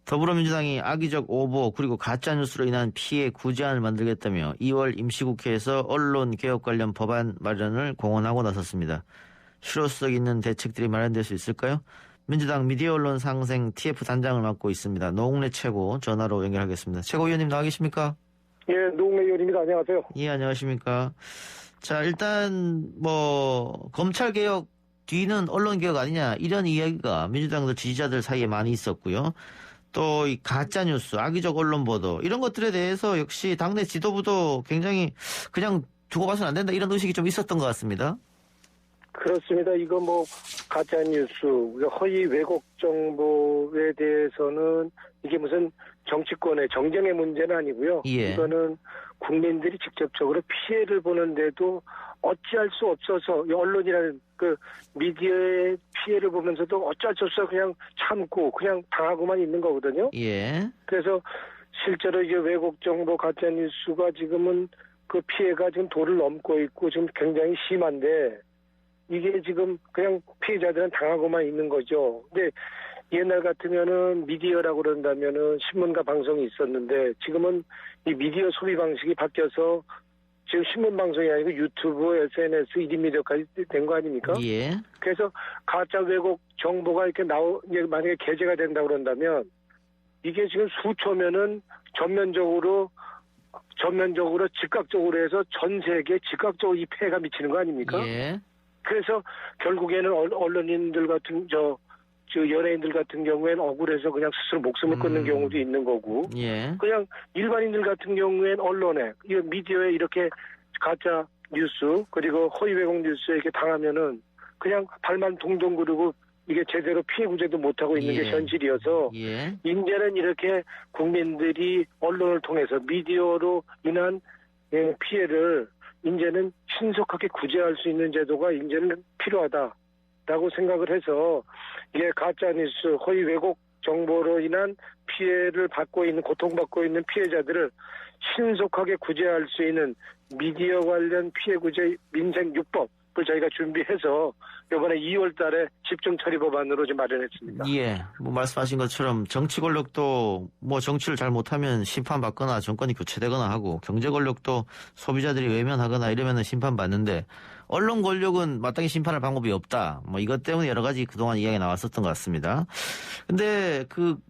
더불어민주당이 악의적 오보 그리고 가짜뉴스로 인한 피해 구제안을 만들겠다며 2월 임시국회에서 언론개혁 관련 법안 마련을 공언하고 나섰습니다. 실효성 있는 대책들이 마련될 수 있을까요? 민주당 미디어 언론 상생 TF 단장을 맡고 있습니다. 노웅래 최고 전화로 연결하겠습니다. 최고위원님 나와 계십니까? 예, 노웅래 의원입니다. 안녕하세요. 예, 안녕하십니까. 자, 일단 검찰개혁 뒤는 언론개혁 아니냐 이런 이야기가 민주당들 지지자들 사이에 많이 있었고요. 또 이 가짜뉴스, 악의적 언론 보도 이런 것들에 대해서 역시 당내 지도부도 굉장히 그냥 두고 봐서는 안 된다 이런 의식이 좀 있었던 것 같습니다. 그렇습니다. 이거 가짜뉴스, 허위 왜곡 정보에 대해서는 이게 무슨 정치권의 정쟁의 문제는 아니고요. 예. 이거는 국민들이 직접적으로 피해를 보는데도 어찌할 수 없어서 언론이라는 미디어의 피해를 보면서도 어찌할 수 없어 그냥 참고 그냥 당하고만 있는 거거든요. 예. 그래서 실제로 이게 왜곡 정보, 가짜 뉴스가 지금은 그 피해가 지금 도를 넘고 있고 지금 굉장히 심한데 이게 지금 그냥 피해자들은 당하고만 있는 거죠. 근데 옛날 같으면은 미디어라고 그런다면은 신문과 방송이 있었는데 지금은 이 미디어 소비 방식이 바뀌어서 지금 신문 방송이 아니고 유튜브, SNS, 1인 미디어까지 된 거 아닙니까? 예. 그래서 가짜 왜곡 정보가 이렇게 만약에 게재가 된다 그런다면 이게 지금 수초면은 전면적으로 즉각적으로 해서 전 세계에 즉각적으로 이 폐해가 미치는 거 아닙니까? 예. 그래서 결국에는 언론인들 같은 연예인들 같은 경우에는 억울해서 그냥 스스로 목숨을 끊는 경우도 있는 거고, 예. 그냥 일반인들 같은 경우에는 언론에, 이 미디어에 이렇게 가짜 뉴스 그리고 허위 왜곡 뉴스에 이렇게 당하면은 그냥 발만 동동 구르고 이게 제대로 피해 구제도 못하고 있는 게 현실이어서 이제는 이렇게 국민들이 언론을 통해서 미디어로 인한 피해를 이제는 신속하게 구제할 수 있는 제도가 이제는 필요하다라고 생각을 해서 이게 가짜뉴스, 허위 왜곡 정보로 인한 피해를 받고 있는, 고통받고 있는 피해자들을 신속하게 구제할 수 있는 미디어 관련 피해 구제 민생 6법을 저희가 준비해서 이번에 2월 달에 집중 처리 법안으로 좀 마련했습니다. 예. 말씀하신 것처럼 정치 권력도 정치를 잘 못하면 심판받거나 정권이 교체되거나 하고 경제 권력도 소비자들이 외면하거나 이러면 심판받는데 언론 권력은 마땅히 심판할 방법이 없다. 이것 때문에 여러 가지 그동안 이야기 나왔었던 것 같습니다. 근데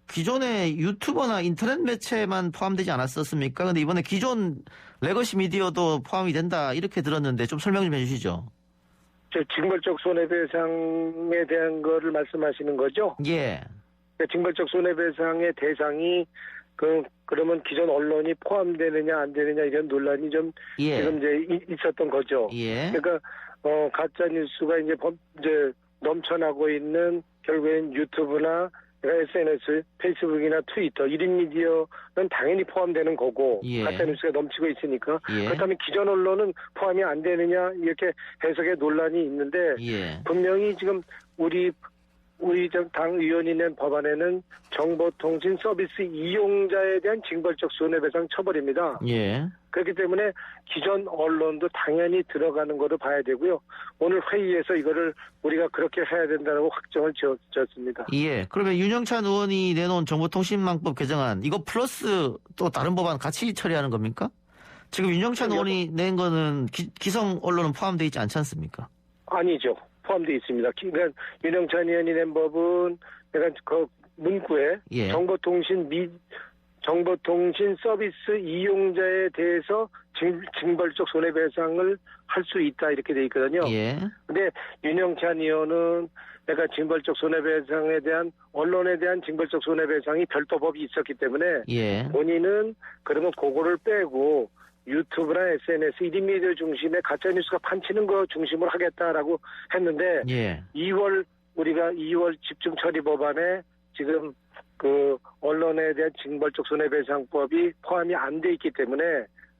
기존의 유튜버나 인터넷 매체만 포함되지 않았었습니까? 근데 이번에 기존 레거시 미디어도 포함이 된다 이렇게 들었는데 좀 설명 좀 해주시죠. 징벌적 손해배상에 대한 거를 말씀하시는 거죠? 예. 징벌적 손해배상의 대상이 그러면 기존 언론이 포함되느냐 안 되느냐 이런 논란이 좀 지금 이제 있었던 거죠. 예. 그러니까 가짜 뉴스가 이제 넘쳐나고 있는 결국엔 유튜브나 SNS, 페이스북이나 트위터, 1인 미디어는 당연히 포함되는 거고 가짜 뉴스가 넘치고 있으니까 그렇다면 기존 언론은 포함이 안 되느냐 이렇게 해석의 논란이 있는데 분명히 지금 우리 당 의원이 낸 법안에는 정보통신 서비스 이용자에 대한 징벌적 손해배상 처벌입니다. 그렇기 때문에 기존 언론도 당연히 들어가는 거로 봐야 되고요. 오늘 회의에서 이거를 우리가 그렇게 해야 된다고 확정을 지었습니다. 예. 그러면 윤영찬 의원이 내놓은 정보통신망법 개정안 이거 플러스 또 다른 법안 같이 처리하는 겁니까? 지금 윤영찬 의원이 낸 거는 기성 언론은 포함되어 있지 않지 않습니까? 아니죠. 포함되어 있습니다. 그러니까 윤영찬 의원이 낸 법은 약간 문구에 정보통신 서비스 이용자에 대해서 징벌적 손해배상을 할 수 있다 이렇게 돼 있거든요. 근데 윤영찬 의원은 약간 징벌적 손해배상에 대한 언론에 대한 징벌적 손해배상이 별도 법이 있었기 때문에 본인은 그러면 그거를 빼고 유튜브나 SNS, 1인 미디어 중심의 가짜뉴스가 판치는 거 중심으로 하겠다라고 했는데 우리가 2월 집중 처리 법안에 지금 언론에 대한 징벌적 손해배상법이 포함이 안 돼 있기 때문에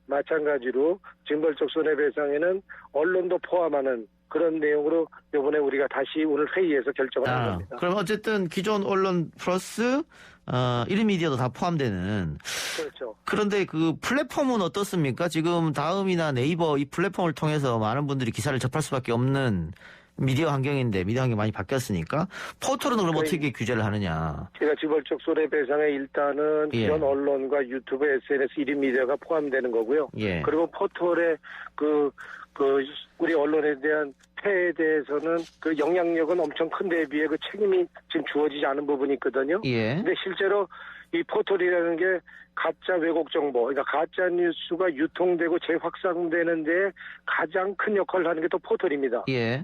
마찬가지로 징벌적 손해배상에는 언론도 포함하는 그런 내용으로 이번에 우리가 다시 오늘 회의에서 결정을 한 겁니다. 그럼 어쨌든 기존 언론 플러스 1인 미디어도 다 포함되는. 그렇죠. 그런데 플랫폼은 어떻습니까? 지금 다음이나 네이버 이 플랫폼을 통해서 많은 분들이 기사를 접할 수밖에 없는 미디어 환경인데 미디어 환경이 많이 바뀌었으니까 포털은 그럼 어떻게 규제를 하느냐? 제가 지벌적 손해배상에 일단은 예. 기존 언론과 유튜브, SNS 1인 미디어가 포함되는 거고요. 예. 그리고 포털에 우리 언론에 대한 폐해에 대해서는 그 영향력은 엄청 큰데 비해 그 책임이 지금 주어지지 않은 부분이 있거든요. 예. 근데 실제로 이 포털이라는 게 가짜 왜곡 정보, 그러니까 가짜 뉴스가 유통되고 재확산되는데 가장 큰 역할을 하는 게 또 포털입니다. 예.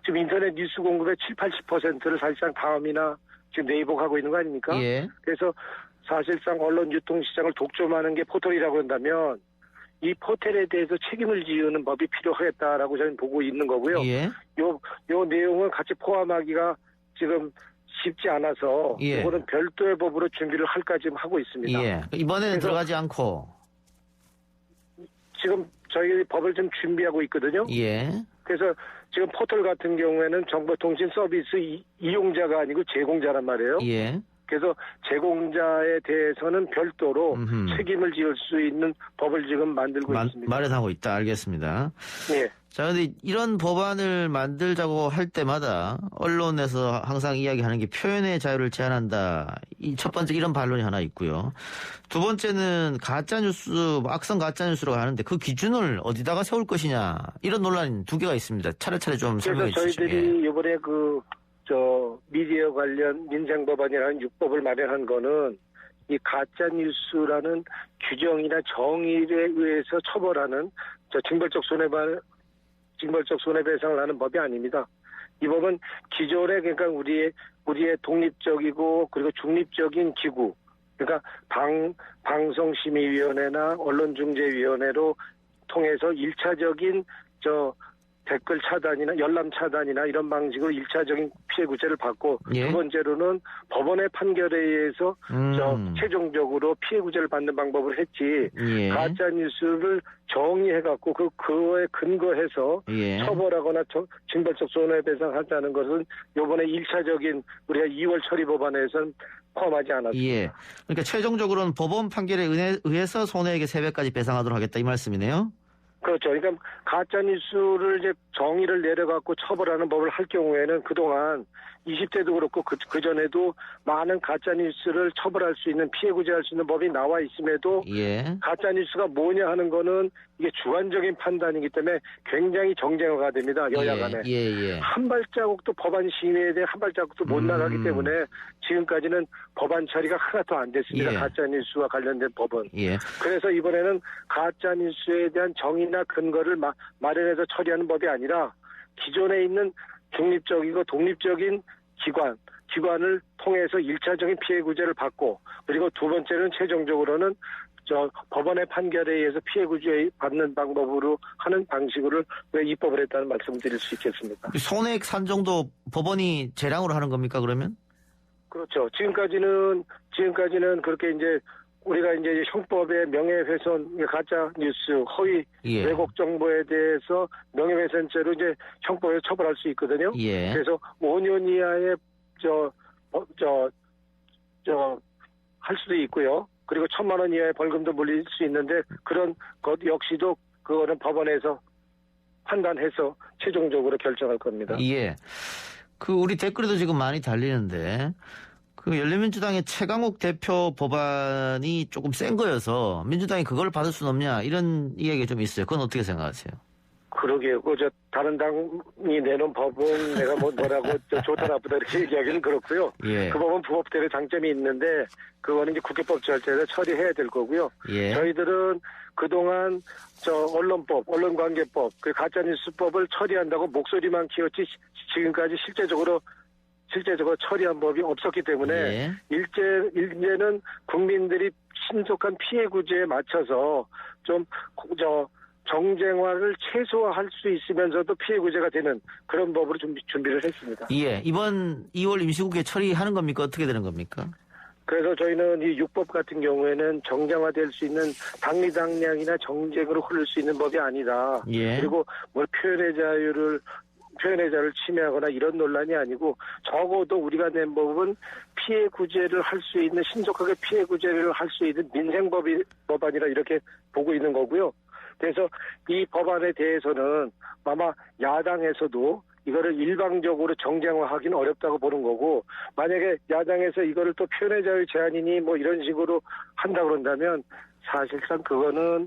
지금 인터넷 뉴스 공급의 70~80%를 사실상 다음이나 지금 네이버가 하고 있는 거 아닙니까? 예. 그래서 사실상 언론 유통시장을 독점하는 게 포털이라고 한다면 이 포털에 대해서 책임을 지우는 법이 필요하겠다라고 저는 보고 있는 거고요. 예. 요 내용을 같이 포함하기가 지금 쉽지 않아서 예. 이거는 별도의 법으로 준비를 할까 지금 하고 있습니다. 예. 이번에는 그래서 들어가지 않고. 지금 저희 법을 좀 준비하고 있거든요. 예. 그래서 지금 포털 같은 경우에는 정보통신 서비스 이용자가 아니고 제공자란 말이에요. 예. 그래서 제공자에 대해서는 별도로 책임을 지을 수 있는 법을 지금 만들고 있습니다. 마련하고 있다. 알겠습니다. 예. 자, 근데 이런 법안을 만들자고 할 때마다 언론에서 항상 이야기하는 게 표현의 자유를 제한한다. 이 첫 번째 이런 반론이 하나 있고요. 두 번째는 가짜뉴스, 악성 가짜뉴스라고 하는데 그 기준을 어디다가 세울 것이냐. 이런 논란이 두 개가 있습니다. 차례차례 좀 설명해 그래서 주시죠. 저희들이 이번에 미디어 관련 민생법안이라는 6법을 마련한 거는 이 가짜뉴스라는 규정이나 정의에 의해서 처벌하는 징벌적 손해배상을 하는 법이 아닙니다. 이 법은 기존에 그러니까 우리의 독립적이고 그리고 중립적인 기구, 그러니까 방송심의위원회나 언론중재위원회로 통해서 1차적인 댓글 차단이나 열람 차단이나 이런 방식으로 1차적인 피해 구제를 받고 예. 두 번째로는 법원의 판결에 의해서 최종적으로 피해 구제를 받는 방법을 했지 예. 가짜 뉴스를 정의해갖고 그거에 근거해서 예. 처벌하거나 징벌적 손해배상하자는 것은 이번에 1차적인 우리가 2월 처리 법안에서는 포함하지 않았습니다. 예. 그러니까 최종적으로는 법원 판결에 의해서 손해액의 3배까지 배상하도록 하겠다 이 말씀이네요. 그렇죠. 그러니까 가짜 뉴스를 이제 정의를 내려갖고 처벌하는 법을 할 경우에는 그동안 20대도 그렇고 그 전에도 많은 가짜 뉴스를 처벌할 수 있는 피해 구제할 수 있는 법이 나와 있음에도 예. 가짜 뉴스가 뭐냐 하는 거는 이게 주관적인 판단이기 때문에 굉장히 정쟁화가 됩니다. 여야 간에. 예. 한 발자국도 법안 심의에 대해 한 발자국도 못 나가기 때문에 지금까지는 법안 처리가 하나도 안 됐습니다. 예. 가짜 뉴스와 관련된 법은. 예. 그래서 이번에는 가짜 뉴스에 대한 정의나 근거를 마련해서 처리하는 법이 아니라 기존에 있는 중립적이고 독립적인 기관을 통해서 1차적인 피해 구제를 받고 그리고 두 번째는 최종적으로는 법원의 판결에 의해서 피해 구제 받는 방법으로 하는 방식으로 입법을 했다는 말씀을 드릴 수 있겠습니다. 손해액 산정도 법원이 재량으로 하는 겁니까 그러면? 그렇죠. 지금까지는 그렇게 이제 우리가 이제 형법의 명예훼손, 가짜 뉴스, 허위 예. 왜곡 정보에 대해서 명예훼손죄로 이제 형법에 처벌할 수 있거든요. 예. 그래서 5년 이하의 할 수도 있고요. 그리고 1,000만 원 이하의 벌금도 물릴 수 있는데 그런 것 역시도 그거는 법원에서 판단해서 최종적으로 결정할 겁니다. 예. 우리 댓글에도 지금 많이 달리는데 열린민주당의 최강욱 대표 법안이 조금 센 거여서 민주당이 그걸 받을 수는 없냐 이런 이야기가 좀 있어요. 그건 어떻게 생각하세요? 그러게요. 다른 당이 내놓은 법은 내가 뭐라고 좋다 나쁘다 이렇게 얘기하기는 그렇고요. 예. 그 법은 부법대로 장점이 있는데 그거는 이제 국회법 절차에서 처리해야 될 거고요. 예. 저희들은 그동안 언론법, 언론관계법, 그 가짜뉴스법을 처리한다고 목소리만 키웠지 지금까지 실제적으로 처리한 법이 없었기 때문에 예. 이제는 국민들이 신속한 피해 구제에 맞춰서 정쟁화를 최소화할 수 있으면서도 피해 구제가 되는 그런 법으로 준비를 했습니다. 예. 이번 2월 임시국회 처리하는 겁니까? 어떻게 되는 겁니까? 그래서 저희는 이 6법 같은 경우에는 정쟁화될 수 있는 당리당략이나 정쟁으로 흐를 수 있는 법이 아니다. 예. 그리고 표현의 자유를 침해하거나 이런 논란이 아니고 적어도 우리가 낸 법은 피해 구제를 할 수 있는 신속하게 피해 구제를 할 수 있는 민생법안이라 이렇게 보고 있는 거고요. 그래서 이 법안에 대해서는 아마 야당에서도 이거를 일방적으로 정쟁화하기는 어렵다고 보는 거고, 만약에 야당에서 이거를 또 표현의 자유 제한이니 뭐 이런 식으로 한다 그런다면 사실상 그거는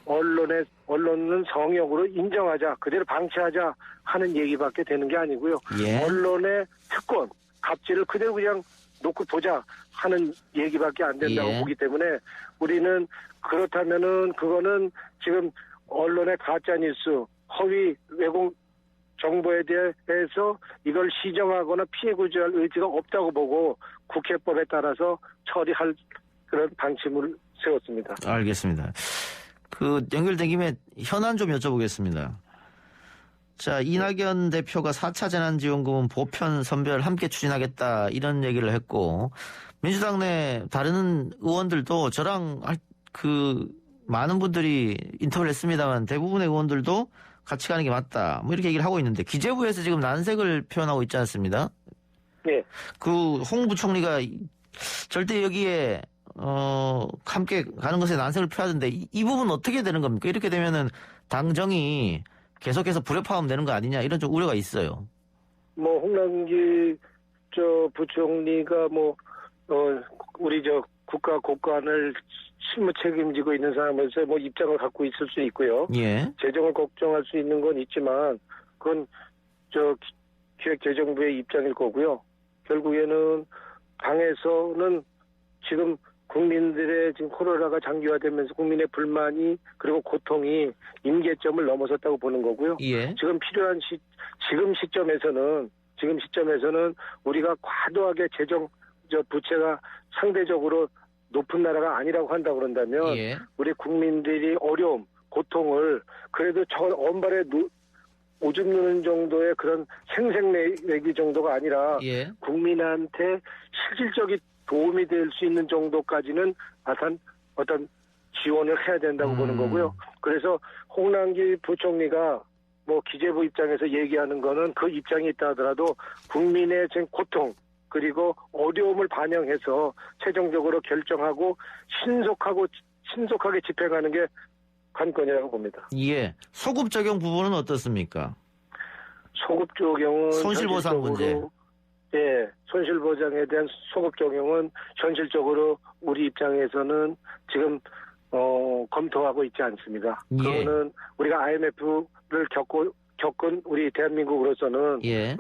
언론은 성역으로 인정하자, 그대로 방치하자 하는 얘기밖에 되는 게 아니고요. 예. 언론의 특권, 갑질을 그대로 그냥 놓고 보자 하는 얘기밖에 안 된다고 예. 보기 때문에 우리는 그렇다면은 그거는 지금 언론의 가짜뉴스, 허위 왜곡 정보에 대해서 이걸 시정하거나 피해 구제할 의지가 없다고 보고 국회법에 따라서 처리할 그런 방침을 세웠습니다. 알겠습니다. 그 연결된 김에 현안 좀 여쭤보겠습니다. 자, 이낙연 대표가 4차 재난지원금은 보편, 선별 함께 추진하겠다 이런 얘기를 했고, 민주당 내 다른 의원들도 저랑 많은 분들이 인터뷰를 했습니다만 대부분의 의원들도 같이 가는 게 맞다 뭐 이렇게 얘기를 하고 있는데, 기재부에서 지금 난색을 표현하고 있지 않습니다? 네. 그 홍 부총리가 절대 여기에 함께 가는 것에 난색을 표하던데 이 부분 어떻게 되는 겁니까? 이렇게 되면은 당정이 계속해서 불협화음 되는 거 아니냐 이런 좀 우려가 있어요. 뭐 홍남기 부총리가 우리 국가 국관을 실무 책임지고 있는 사람으로서 뭐 입장을 갖고 있을 수 있고요. 예. 재정을 걱정할 수 있는 건 있지만 그건 기획재정부의 입장일 거고요. 결국에는 당에서는 지금 국민들의 지금 코로나가 장기화되면서 국민의 불만이 그리고 고통이 임계점을 넘어섰다고 보는 거고요. 예. 지금 필요한 지금 시점에서는 우리가 과도하게 부채가 상대적으로 높은 나라가 아니라고 한다 그런다면 예. 우리 국민들이 어려움, 고통을 그래도 저 언발에 오줌 누는 정도의 그런 생색내기 정도가 아니라 예. 국민한테 실질적인 도움이 될 수 있는 정도까지는 어떤 지원을 해야 된다고 보는 거고요. 그래서 홍남기 부총리가 기재부 입장에서 얘기하는 거는 그 입장이 있다 하더라도 국민의 지금 고통 그리고 어려움을 반영해서 최종적으로 결정하고 신속하게 집행하는 게 관건이라고 봅니다. 예. 소급 적용 부분은 어떻습니까? 소급 적용은 손실보상 문제. 예, 손실보상에 대한 소급 적용은 현실적으로 우리 입장에서는 지금 검토하고 있지 않습니다. 예. 그거는 우리가 IMF를 겪은 우리 대한민국으로서는 예.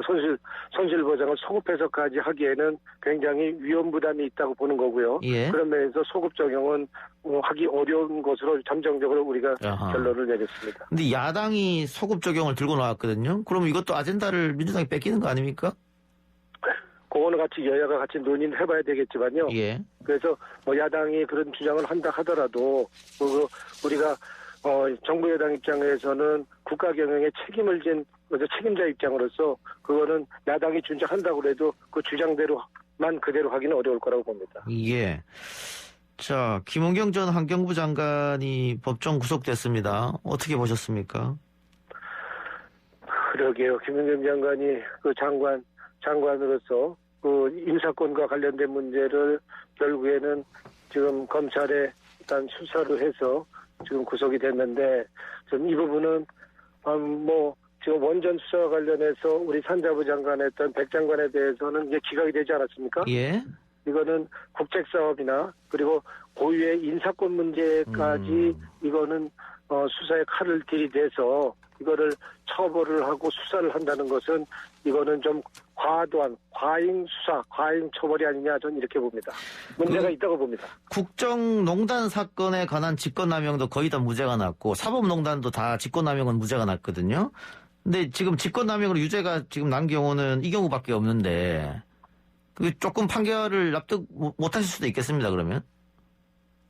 손실보상을 소급해서까지 하기에는 굉장히 위험 부담이 있다고 보는 거고요. 예. 그런 면에서 소급 적용은 하기 어려운 것으로 잠정적으로 우리가 아하. 결론을 내렸습니다. 근데 야당이 소급 적용을 들고 나왔거든요. 그럼 이것도 아젠다를 민주당이 뺏기는 거 아닙니까? 그거는 같이 여야가 같이 논의를 해봐야 되겠지만요. 예. 그래서 야당이 그런 주장을 한다 하더라도 우리가 정부 여당 입장에서는 국가 경영에 책임을 진 책임자 입장으로서 그거는 야당이 주장한다고 해도 그 주장대로만 그대로 하기는 어려울 거라고 봅니다. 예. 자, 김은경 전 환경부 장관이 법정 구속됐습니다. 어떻게 보셨습니까? 그러게요. 김은경 장관이 그 장관으로서 그 인사권과 관련된 문제를 결국에는 지금 검찰에 일단 수사를 해서 지금 구속이 됐는데, 전 이 부분은 지금 원전 수사와 관련해서 우리 산자부 장관 했던 백 장관에 대해서는 이제 기각이 되지 않았습니까? 예. 이거는 국책 사업이나 그리고 고유의 인사권 문제까지 이거는 수사의 칼을 들이대서 이거를 처벌을 하고 수사를 한다는 것은 이거는 좀 과도한 과잉 수사, 과잉 처벌이 아니냐 저는 이렇게 봅니다. 문제가 있다고 봅니다. 국정농단 사건에 관한 직권남용도 거의 다 무죄가 났고 사법농단도 다 직권남용은 무죄가 났거든요. 근데 지금 직권남용으로 유죄가 지금 난 경우는 이 경우밖에 없는데 그 조금 판결을 납득 못하실 수도 있겠습니다. 그러면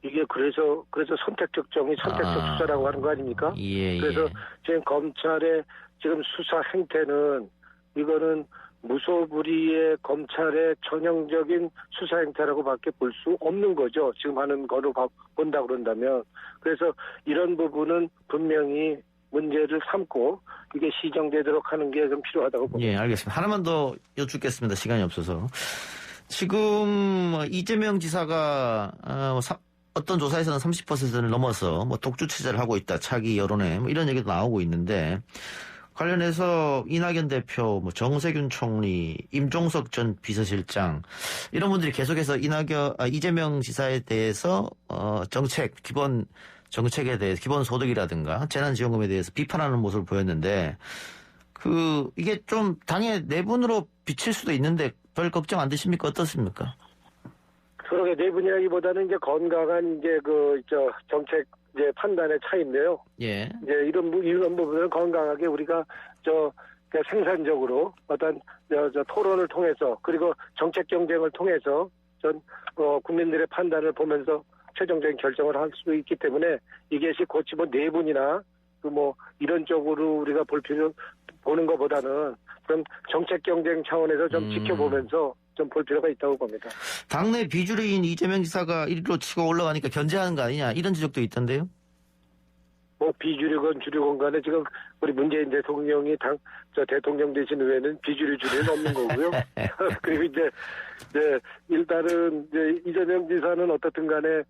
이게 그래서 선택적 정의, 선택적 수사라고 하는 거 아닙니까? 예, 그래서 예. 지금 검찰의 지금 수사 행태는 이거는 무소불위의 검찰의 전형적인 수사 행태라고밖에 볼 수 없는 거죠. 지금 하는 거로 본다 그런다면. 그래서 이런 부분은 분명히 문제를 삼고 이게 시정되도록 하는 게 좀 필요하다고 봅니다. 예, 알겠습니다. 하나만 더 여쭙겠습니다. 시간이 없어서. 지금 이재명 지사가 어떤 조사에서는 30%를 넘어서 뭐 독주 체제를 하고 있다. 차기 여론에 뭐 이런 얘기도 나오고 있는데 관련해서 이낙연 대표, 뭐 정세균 총리, 임종석 전 비서실장 이런 분들이 계속해서 이재명 지사에 대해서 기본 정책에 대해서 기본 소득이라든가 재난지원금에 대해서 비판하는 모습을 보였는데 이게 좀 당의 내분으로 비칠 수도 있는데 별 걱정 안 되십니까? 어떻습니까? 그러게 내분이라기보다는 이제 건강한 이제 정책 이제 판단의 차이인데요. 예. 이제 이런 부분을 건강하게 우리가 그냥 생산적으로 어떤 토론을 통해서 그리고 정책 경쟁을 통해서 국민들의 판단을 보면서 최종적인 결정을 할 수 있기 때문에 이것이 고치 내분이나 이런 쪽으로 우리가 보는 것보다는 좀 정책 경쟁 차원에서 좀 지켜보면서 좀 볼 필요가 있다고 봅니다. 당내 비주류인 이재명 지사가 1위로 치고 올라가니까 견제하는 거 아니냐 이런 지적도 있던데요. 비주류건 주류건 간에 지금 우리 문재인 대통령이 대통령 되신 후에는 주류는 없는 거고요. 그리고 이제 일단은 이재명 지사는 어떻든 간에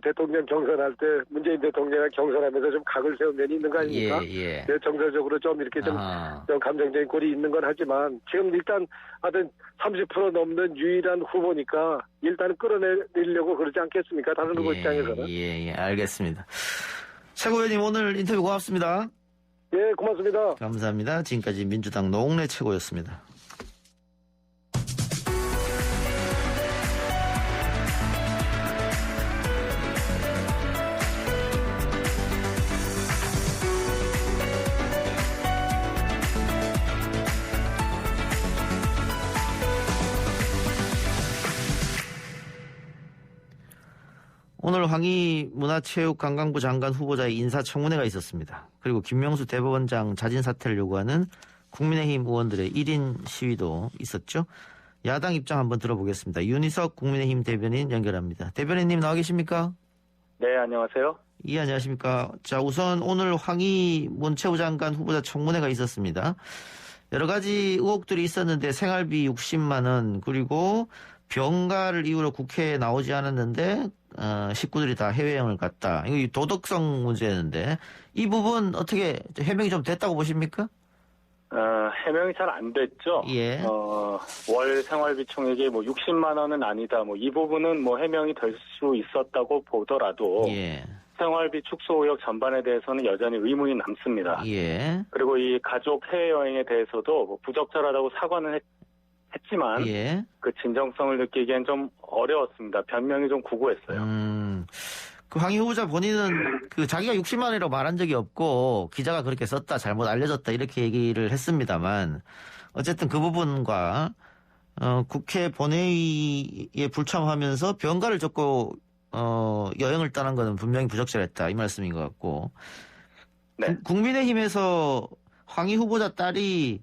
대통령 경선할 때 문재인 대통령을 경선하면서 좀 각을 세운 면이 있는 거 아닙니까? 예. 정서적으로 좀 이렇게 좀 감정적인 골이 있는 건 하지만 지금 일단 하여튼 30% 넘는 유일한 후보니까 일단은 끌어내리려고 그러지 않겠습니까? 다른 후보 입장에서는. 예, 알겠습니다. 최고위원님 오늘 인터뷰 고맙습니다. 예, 고맙습니다. 감사합니다. 지금까지 민주당 노웅래 최고였습니다. 오늘 황희 문화체육관광부 장관 후보자의 인사청문회가 있었습니다. 그리고 김명수 대법원장 자진 사퇴를 요구하는 국민의힘 의원들의 1인 시위도 있었죠. 야당 입장 한번 들어보겠습니다. 윤희석 국민의힘 대변인 연결합니다. 대변인님 나와 계십니까? 네, 안녕하세요. 예, 안녕하십니까. 자, 우선 오늘 황희 문체부 장관 후보자 청문회가 있었습니다. 여러 가지 의혹들이 있었는데 생활비 60만 원 그리고 병가를 이유로 국회에 나오지 않았는데 식구들이 다 해외여행을 갔다. 이거 도덕성 문제였는데 이 부분 어떻게 해명이 좀 됐다고 보십니까? 해명이 잘 안 됐죠. 예. 월 생활비 총액이 60만 원은 아니다. 이 부분은 해명이 될 수 있었다고 보더라도 예. 생활비 축소 의혹 전반에 대해서는 여전히 의문이 남습니다. 예. 그리고 이 가족 해외여행에 대해서도 부적절하다고 사과는 했지만 예. 그 진정성을 느끼기엔 좀 어려웠습니다. 변명이 좀 구구했어요. 그 황희 후보자 본인은 자기가 60만 원이라고 말한 적이 없고 기자가 그렇게 썼다 잘못 알려졌다 이렇게 얘기를 했습니다만 어쨌든 그 부분과 국회 본회의에 불참하면서 병가를 적고 여행을 떠난 것은 분명히 부적절했다 이 말씀인 것 같고 네. 국민의힘에서 황희 후보자 딸이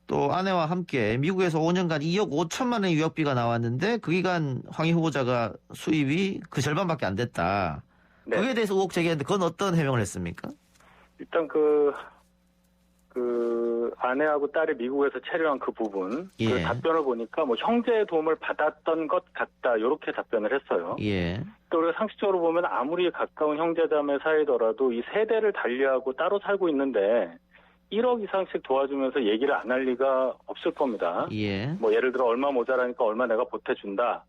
또 아내와 함께 미국에서 5년간 2억 5천만 원의 유학비가 나왔는데 그 기간 황희 후보자가 수입이 그 절반밖에 안 됐다. 네. 거기에 대해서 의혹 제기했는데 그건 어떤 해명을 했습니까? 일단 그 아내하고 딸이 미국에서 체류한 그 부분, 예. 그 답변을 보니까 형제의 도움을 받았던 것 같다, 이렇게 답변을 했어요. 예. 또 우리가 상식적으로 보면 아무리 가까운 형제자매 사이더라도 이 세대를 달리하고 따로 살고 있는데 1억 이상씩 도와주면서 얘기를 안 할 리가 없을 겁니다. 예. 예를 들어 얼마 모자라니까 얼마 내가 보태준다.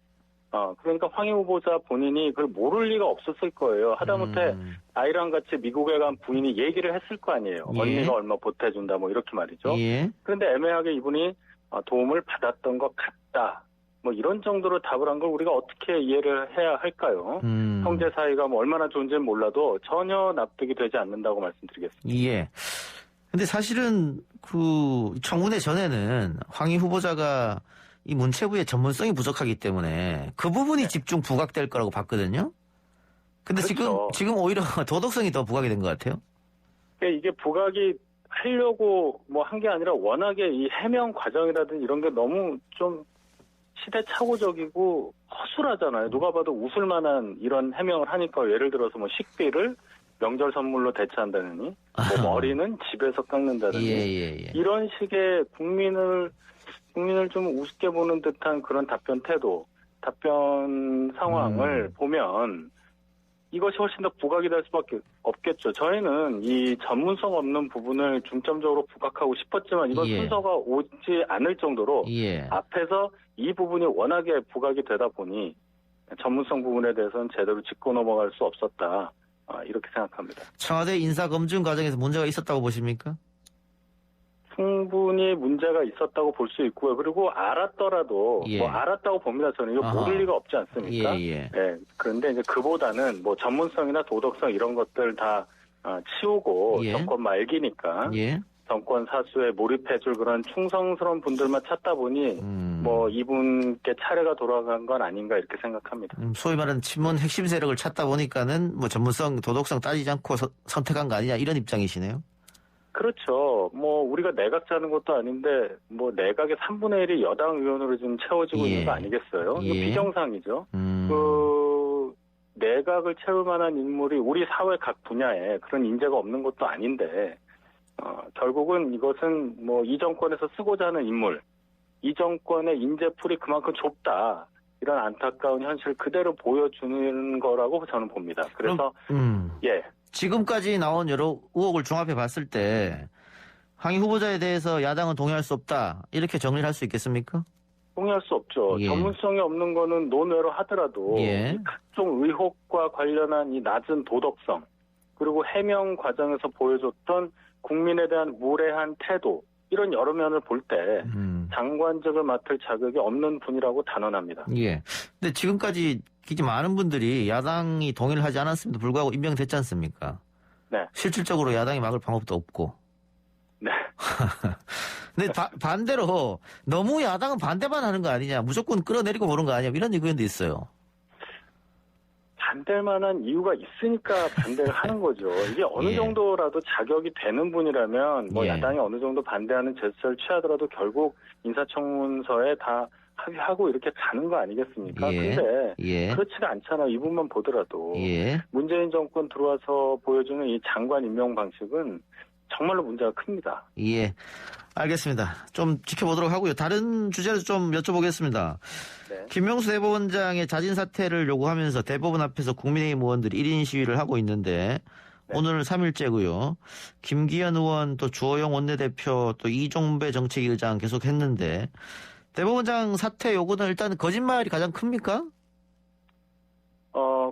그러니까 황희 후보자 본인이 그걸 모를 리가 없었을 거예요. 하다못해 아이랑 같이 미국에 간 부인이 얘기를 했을 거 아니에요. 예. 언니가 얼마 보태준다 이렇게 말이죠. 예. 그런데 애매하게 이분이 도움을 받았던 것 같다. 이런 정도로 답을 한 걸 우리가 어떻게 이해를 해야 할까요? 형제 사이가 얼마나 좋은지는 몰라도 전혀 납득이 되지 않는다고 말씀드리겠습니다. 예. 근데 사실은 청문회 전에는 황희 후보자가 이 문체부의 전문성이 부족하기 때문에 그 부분이 집중 부각될 거라고 봤거든요. 근데 그렇죠. 지금 오히려 도덕성이 더 부각이 된 것 같아요. 이게 부각이 하려고 한 게 아니라 워낙에 이 해명 과정이라든지 이런 게 너무 좀 시대착오적이고 허술하잖아요. 누가 봐도 웃을 만한 이런 해명을 하니까 예를 들어서 식비를 명절 선물로 대체한다느니 머리는 집에서 깎는다느니 예. 이런 식의 국민을 좀 우습게 보는 듯한 그런 답변 태도. 답변 상황을 보면 이것이 훨씬 더 부각이 될 수밖에 없겠죠. 저희는 이 전문성 없는 부분을 중점적으로 부각하고 싶었지만 이번 예. 순서가 오지 않을 정도로 예. 앞에서 이 부분이 워낙에 부각이 되다 보니 전문성 부분에 대해서는 제대로 짚고 넘어갈 수 없었다. 이렇게 생각합니다. 청와대 인사검증 과정에서 문제가 있었다고 보십니까? 충분히 문제가 있었다고 볼 수 있고요. 그리고 알았더라도 예. 뭐 알았다고 봅니다. 저는 이거 아하. 모를 리가 없지 않습니까? 예. 네, 그런데 이제 그보다는 뭐 전문성이나 도덕성 이런 것들 다 치우고 예. 정권 말기니까 예. 정권 사수에 몰입해줄 그런 충성스러운 분들만 찾다 보니 뭐 이분께 차례가 돌아간 건 아닌가 이렇게 생각합니다. 소위 말하는 친문 핵심 세력을 찾다 보니까는 뭐 전문성, 도덕성 따지지 않고 선택한 거 아니냐 이런 입장이시네요. 그렇죠. 뭐 우리가 내각 짜는 것도 아닌데 뭐 내각의 3분의 1이 여당 의원으로 지금 채워지고 예. 있는 거 아니겠어요? 이거 예. 비정상이죠. 그 내각을 채울 만한 인물이 우리 사회 각 분야에 그런 인재가 없는 것도 아닌데 결국은 이것은 뭐 이 정권에서 쓰고자 하는 인물, 이 정권의 인재풀이 그만큼 좁다. 이런 안타까운 현실 그대로 보여주는 거라고 저는 봅니다. 그래서 예. 지금까지 나온 여러 의혹을 종합해 봤을 때 황희 후보자에 대해서 야당은 동의할 수 없다. 이렇게 정리를 할 수 있겠습니까? 동의할 수 없죠. 예. 전문성이 없는 거는 논외로 하더라도 예. 이 각종 의혹과 관련한 이 낮은 도덕성 그리고 해명 과정에서 보여줬던 국민에 대한 무례한 태도 이런 여러 면을 볼 때 장관직을 맡을 자격이 없는 분이라고 단언합니다. 예. 근데 지금까지 굉장히 많은 분들이 야당이 동의를 하지 않았음에도 불구하고 임명됐지 않습니까? 네. 실질적으로 야당이 막을 방법도 없고. 네. 근데 반대로 너무 야당은 반대만 하는 거 아니냐, 무조건 끌어내리고 보는 거 아니냐 이런 의견도 있어요. 반대할 만한 이유가 있으니까 반대를 하는 거죠. 이게 어느 예. 정도라도 자격이 되는 분이라면 뭐 예. 야당이 어느 정도 반대하는 제스처를 취하더라도 결국 인사청문서에 다 합의하고 이렇게 가는 거 아니겠습니까? 예. 근데 예. 그렇지가 않잖아요. 이분만 보더라도. 예. 문재인 정권 들어와서 보여주는 이 장관 임명 방식은 정말로 문제가 큽니다. 예. 알겠습니다. 좀 지켜보도록 하고요. 다른 주제를 좀 여쭤보겠습니다. 네. 김명수 대법원장의 자진 사퇴를 요구하면서 대법원 앞에서 국민의힘 의원들이 1인 시위를 하고 있는데 네. 오늘 3일째고요. 김기현 의원 또 주호영 원내대표 또 이종배 정책위의장 계속 했는데 대법원장 사퇴 요구는 일단 거짓말이 가장 큽니까?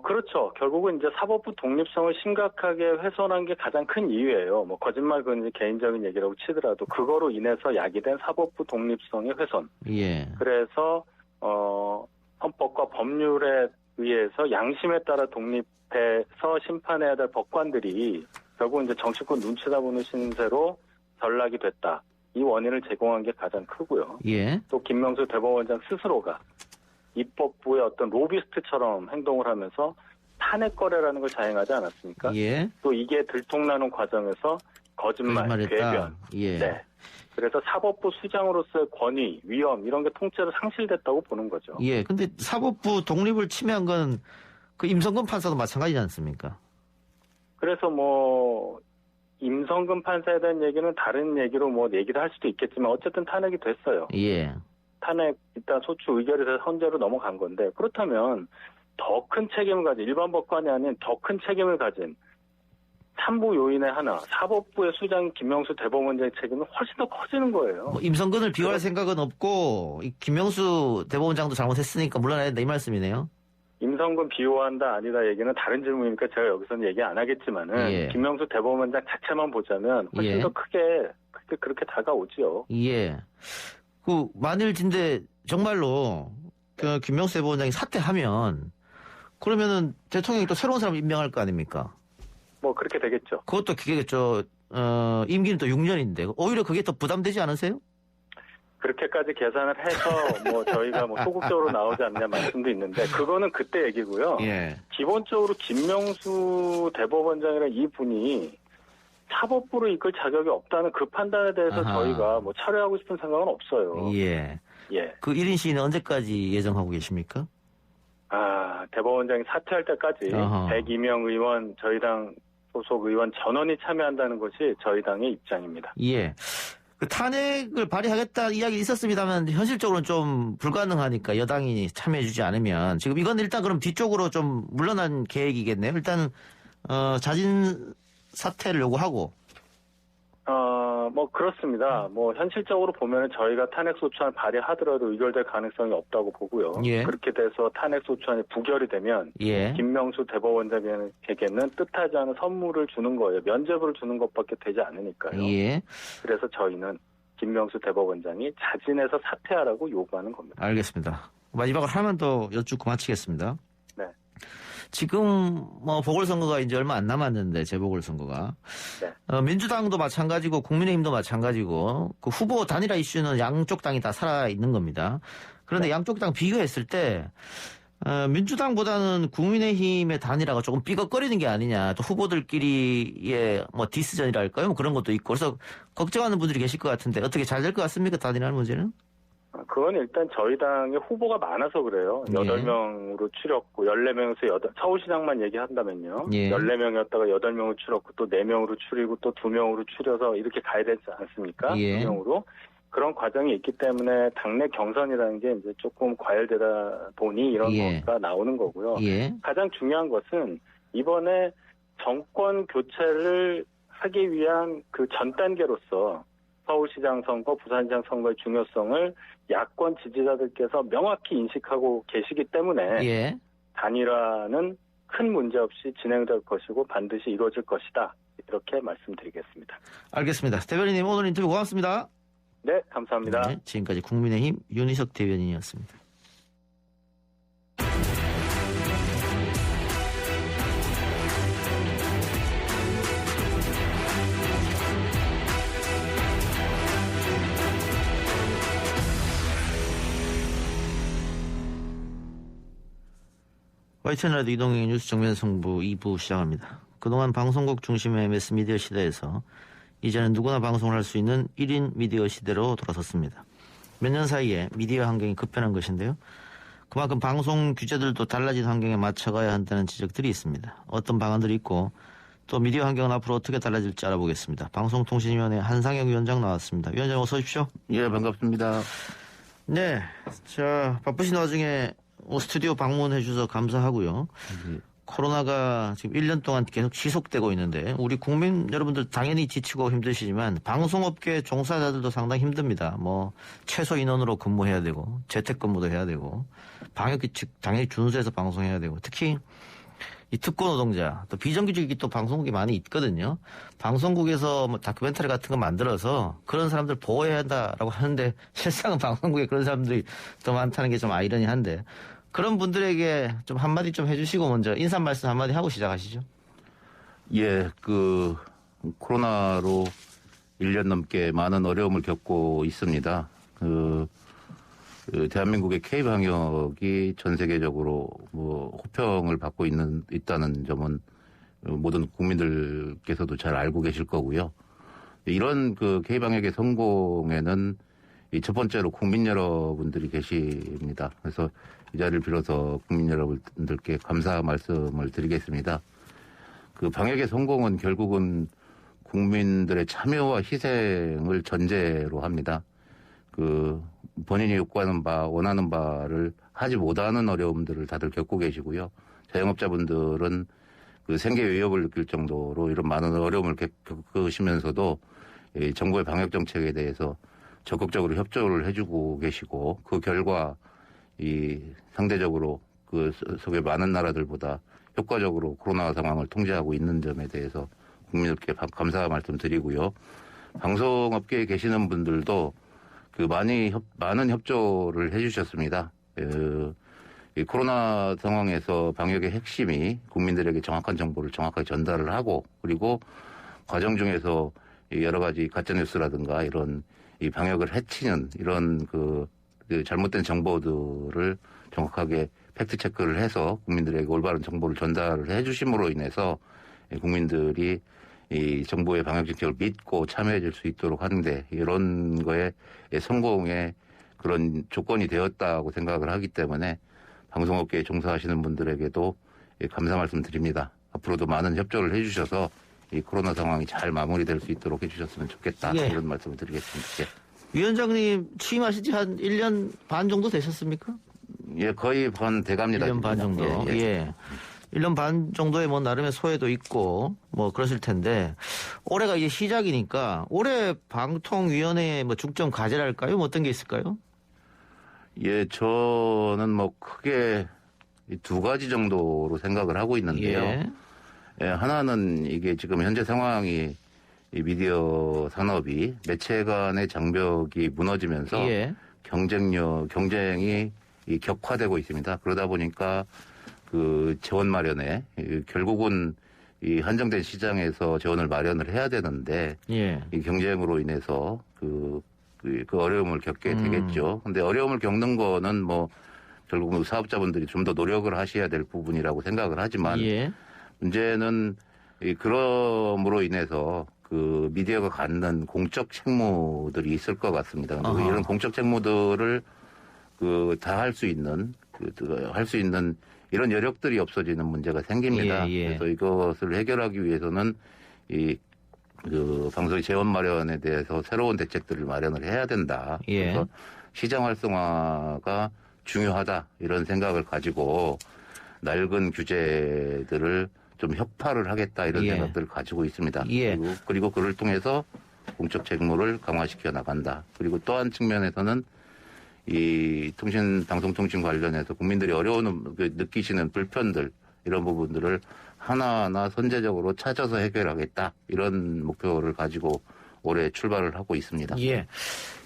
그렇죠. 결국은 이제 사법부 독립성을 심각하게 훼손한 게 가장 큰 이유예요. 뭐 거짓말 그건 이제 개인적인 얘기라고 치더라도 그거로 인해서 야기된 사법부 독립성의 훼손. 예. 그래서 헌법과 법률에 의해서 양심에 따라 독립해서 심판해야 될 법관들이 결국 이제 정치권 눈치다 보는 신세로 전락이 됐다. 이 원인을 제공한 게 가장 크고요. 예. 또 김명수 대법원장 스스로가 입법부의 어떤 로비스트처럼 행동을 하면서 탄핵 거래라는 걸 자행하지 않았습니까? 예. 또 이게 들통나는 과정에서 거짓말, 거짓말했다. 궤변. 예. 네. 그래서 사법부 수장으로서의 권위, 위엄 이런 게 통째로 상실됐다고 보는 거죠. 예. 근데 사법부 독립을 침해한 건 그 임성근 판사도 마찬가지지 않습니까? 그래서 뭐 임성근 판사에 대한 얘기는 다른 얘기로 뭐 얘기를 할 수도 있겠지만 어쨌든 탄핵이 됐어요. 예. 탄핵 일단 소추 의결이 돼서 헌재로 넘어간 건데 그렇다면 더 큰 책임을 가진 일반 법관이 아닌 더 큰 책임을 가진 참부 요인의 하나 사법부의 수장 김명수 대법원장의 책임은 훨씬 더 커지는 거예요. 뭐 임성근을 비호할 생각은 없고 이 김명수 대법원장도 잘못했으니까 물러나야 된다 이 말씀이네요. 임성근 비호한다 아니다 얘기는 다른 질문이니까 제가 여기서는 얘기 안 하겠지만은 예. 김명수 대법원장 자체만 보자면 훨씬 예. 더 크게 그렇게 다가오지요. 예. 그 만일 진데 정말로 그 김명수 대법원장이 사퇴하면 그러면은 대통령이 또 새로운 사람 임명할 거 아닙니까? 뭐 그렇게 되겠죠. 그것도 그게 임기는 또 6년인데 오히려 그게 더 부담되지 않으세요? 그렇게까지 계산을 해서 뭐 저희가 뭐 소극적으로 나오지 않냐 말씀도 있는데 그거는 그때 얘기고요. 예. 기본적으로 김명수 대법원장이라는 이분이 사법부를 이끌 자격이 없다는 그 판단에 대해서 아하. 저희가 뭐 철회하고 싶은 생각은 없어요. 예. 예. 그 1인 시위는 언제까지 예정하고 계십니까? 대법원장이 사퇴할 때까지 아하. 백이명 의원, 저희 당 소속 의원 전원이 참여한다는 것이 저희 당의 입장입니다. 예. 그 탄핵을 발의하겠다 이야기 있었습니다만 현실적으로는 좀 불가능하니까 여당이 참여해주지 않으면 지금 이건 일단 그럼 뒤쪽으로 좀 물러난 계획이겠네요. 일단 자진 사퇴를 요구하고. 뭐 그렇습니다. 뭐 현실적으로 보면 저희가 탄핵소추안 발의하더라도 의결될 가능성이 없다고 보고요. 예. 그렇게 돼서 탄핵소추안이 부결이 되면 예. 김명수 대법원장에게는 뜻하지 않은 선물을 주는 거예요. 면죄부를 주는 것밖에 되지 않으니까요. 예. 그래서 저희는 김명수 대법원장이 자진해서 사퇴하라고 요구하는 겁니다. 알겠습니다. 마지막으로 하나만 더 여쭙고 마치겠습니다. 네. 지금 뭐 보궐선거가 이제 얼마 안 남았는데 재보궐선거가 민주당도 마찬가지고 국민의힘도 마찬가지고 그 후보 단일화 이슈는 양쪽 당이 다 살아 있는 겁니다. 그런데 양쪽 당 비교했을 때 민주당보다는 국민의힘의 단일화가 조금 삐걱거리는 게 아니냐. 또 후보들끼리의 뭐 디스전이랄까요? 뭐 그런 것도 있고. 그래서 걱정하는 분들이 계실 것 같은데 어떻게 잘 될 것 같습니까? 단일화 문제는? 그건 일단 저희 당에 후보가 많아서 그래요. 예. 8명으로 줄였고 14명에서 서울시장만 얘기한다면요. 예. 14명이었다가 8명으로 줄였고 또 4명으로 줄이고 또 2명으로 줄여서 이렇게 가야 되지 않습니까? 예. 2명으로. 그런 과정이 있기 때문에 당내 경선이라는 게 이제 조금 과열되다 보니 이런 예. 거가 나오는 거고요. 예. 가장 중요한 것은 이번에 정권 교체를 하기 위한 그 전 단계로서 서울시장 선거, 부산시장 선거의 중요성을 야권 지지자들께서 명확히 인식하고 계시기 때문에 예. 단일화는 큰 문제 없이 진행될 것이고 반드시 이루어질 것이다. 이렇게 말씀드리겠습니다. 알겠습니다. 대변인님 오늘 인터뷰 고맙습니다. 네, 감사합니다. 네, 지금까지 국민의힘 윤희석 대변인이었습니다. YTN 라디오 이동영의 뉴스 정면 승부 2부 시작합니다. 그동안 방송국 중심의 매스미디어 시대에서 이제는 누구나 방송을 할 수 있는 1인 미디어 시대로 돌아섰습니다. 몇 년 사이에 미디어 환경이 급변한 것인데요. 그만큼 방송 규제들도 달라진 환경에 맞춰가야 한다는 지적들이 있습니다. 어떤 방안들이 있고 또 미디어 환경은 앞으로 어떻게 달라질지 알아보겠습니다. 방송통신위원회 한상혁 위원장 나왔습니다. 위원장 어서 오십시오. 예, 반갑습니다. 네, 자 바쁘신 와중에 스튜디오 방문해 주셔서 감사하고요. 코로나가 지금 1년 동안 계속 지속되고 있는데 우리 국민 여러분들 당연히 지치고 힘드시지만 방송업계 종사자들도 상당히 힘듭니다. 뭐 최소 인원으로 근무해야 되고 재택근무도 해야 되고 방역규칙 당연히 준수해서 방송해야 되고 특히 이 특고 노동자 또 비정규직이 또 방송국이 많이 있거든요. 방송국에서 뭐 다큐멘터리 같은 거 만들어서 그런 사람들 보호해야 한다라고 하는데 실상은 방송국에 그런 사람들이 더 많다는 게 좀 아이러니한데 그런 분들에게 좀 한마디 좀 해주시고 먼저 인사 말씀 한마디 하고 시작하시죠. 예, 코로나로 1년 넘게 많은 어려움을 겪고 있습니다. 대한민국의 K방역이 전 세계적으로 호평을 받고 있다는 점은 모든 국민들께서도 잘 알고 계실 거고요. 이런 K방역의 성공에는 첫 번째로 국민 여러분들이 계십니다. 그래서 이 자리를 빌어서 국민 여러분들께 감사 말씀을 드리겠습니다. 방역의 성공은 결국은 국민들의 참여와 희생을 전제로 합니다. 본인이 요구하는 바, 원하는 바를 하지 못하는 어려움들을 다들 겪고 계시고요. 자영업자분들은 생계 위협을 느낄 정도로 이런 많은 어려움을 겪으시면서도 정부의 방역 정책에 대해서 적극적으로 협조를 해주고 계시고 그 결과 상대적으로 속에 많은 나라들보다 효과적으로 코로나 상황을 통제하고 있는 점에 대해서 국민들께 감사 말씀드리고요. 방송업계에 계시는 분들도 많은 협조를 해주셨습니다. 이 코로나 상황에서 방역의 핵심이 국민들에게 정확한 정보를 정확하게 전달을 하고 그리고 과정 중에서 여러 가지 가짜뉴스라든가 이런 이 방역을 해치는 이런 잘못된 정보들을 정확하게 팩트 체크를 해서 국민들에게 올바른 정보를 전달을 해주심으로 인해서 국민들이 이 정부의 방역 정책을 믿고 참여해 줄 수 있도록 하는데 이런 거에 성공의 그런 조건이 되었다고 생각을 하기 때문에 방송업계에 종사하시는 분들에게도 감사 말씀드립니다. 앞으로도 많은 협조를 해주셔서 이 코로나 상황이 잘 마무리될 수 있도록 해주셨으면 좋겠다. 예. 이런 말씀을 드리겠습니다. 예. 위원장님 취임하신 지 한 1년 반 정도 되셨습니까? 예, 거의 반 돼갑니다. 1년 반 지금. 정도. 예, 예. 예. 1년 반 정도의 뭐 나름의 소회도 있고 뭐 그러실 텐데 올해가 이제 시작이니까 올해 방통위원회의 뭐 중점 과제랄까요? 뭐 어떤 게 있을까요? 예, 저는 뭐 크게 이 두 가지 정도로 생각을 하고 있는데요. 예. 예, 하나는 이게 지금 현재 상황이 이 미디어 산업이 매체 간의 장벽이 무너지면서 예. 경쟁이 이 격화되고 있습니다. 그러다 보니까 그 재원 마련에 결국은 이 한정된 시장에서 재원을 마련을 해야 되는데 예. 이 경쟁으로 인해서 그 어려움을 겪게 되겠죠. 근데 어려움을 겪는 거는 뭐 결국은 사업자분들이 좀 더 노력을 하셔야 될 부분이라고 생각을 하지만 예. 문제는 그럼으로 인해서 그 미디어가 갖는 공적 책무들이 있을 것 같습니다. 근데 이런 공적 책무들을 다 할 수 있는 이런 여력들이 없어지는 문제가 생깁니다. 예, 예. 그래서 이것을 해결하기 위해서는 방송의 재원 마련에 대해서 새로운 대책들을 마련을 해야 된다. 예. 그래서 시장 활성화가 중요하다 이런 생각을 가지고 낡은 규제들을 좀 혁파를 하겠다 이런 예. 생각들을 가지고 있습니다. 예. 그리고 그를 통해서 공적 책무를 강화시켜 나간다. 그리고 또 한 측면에서는 이 방송통신 관련해서 국민들이 느끼시는 불편들 이런 부분들을 하나하나 선제적으로 찾아서 해결하겠다 이런 목표를 가지고 올해 출발을 하고 있습니다. 예.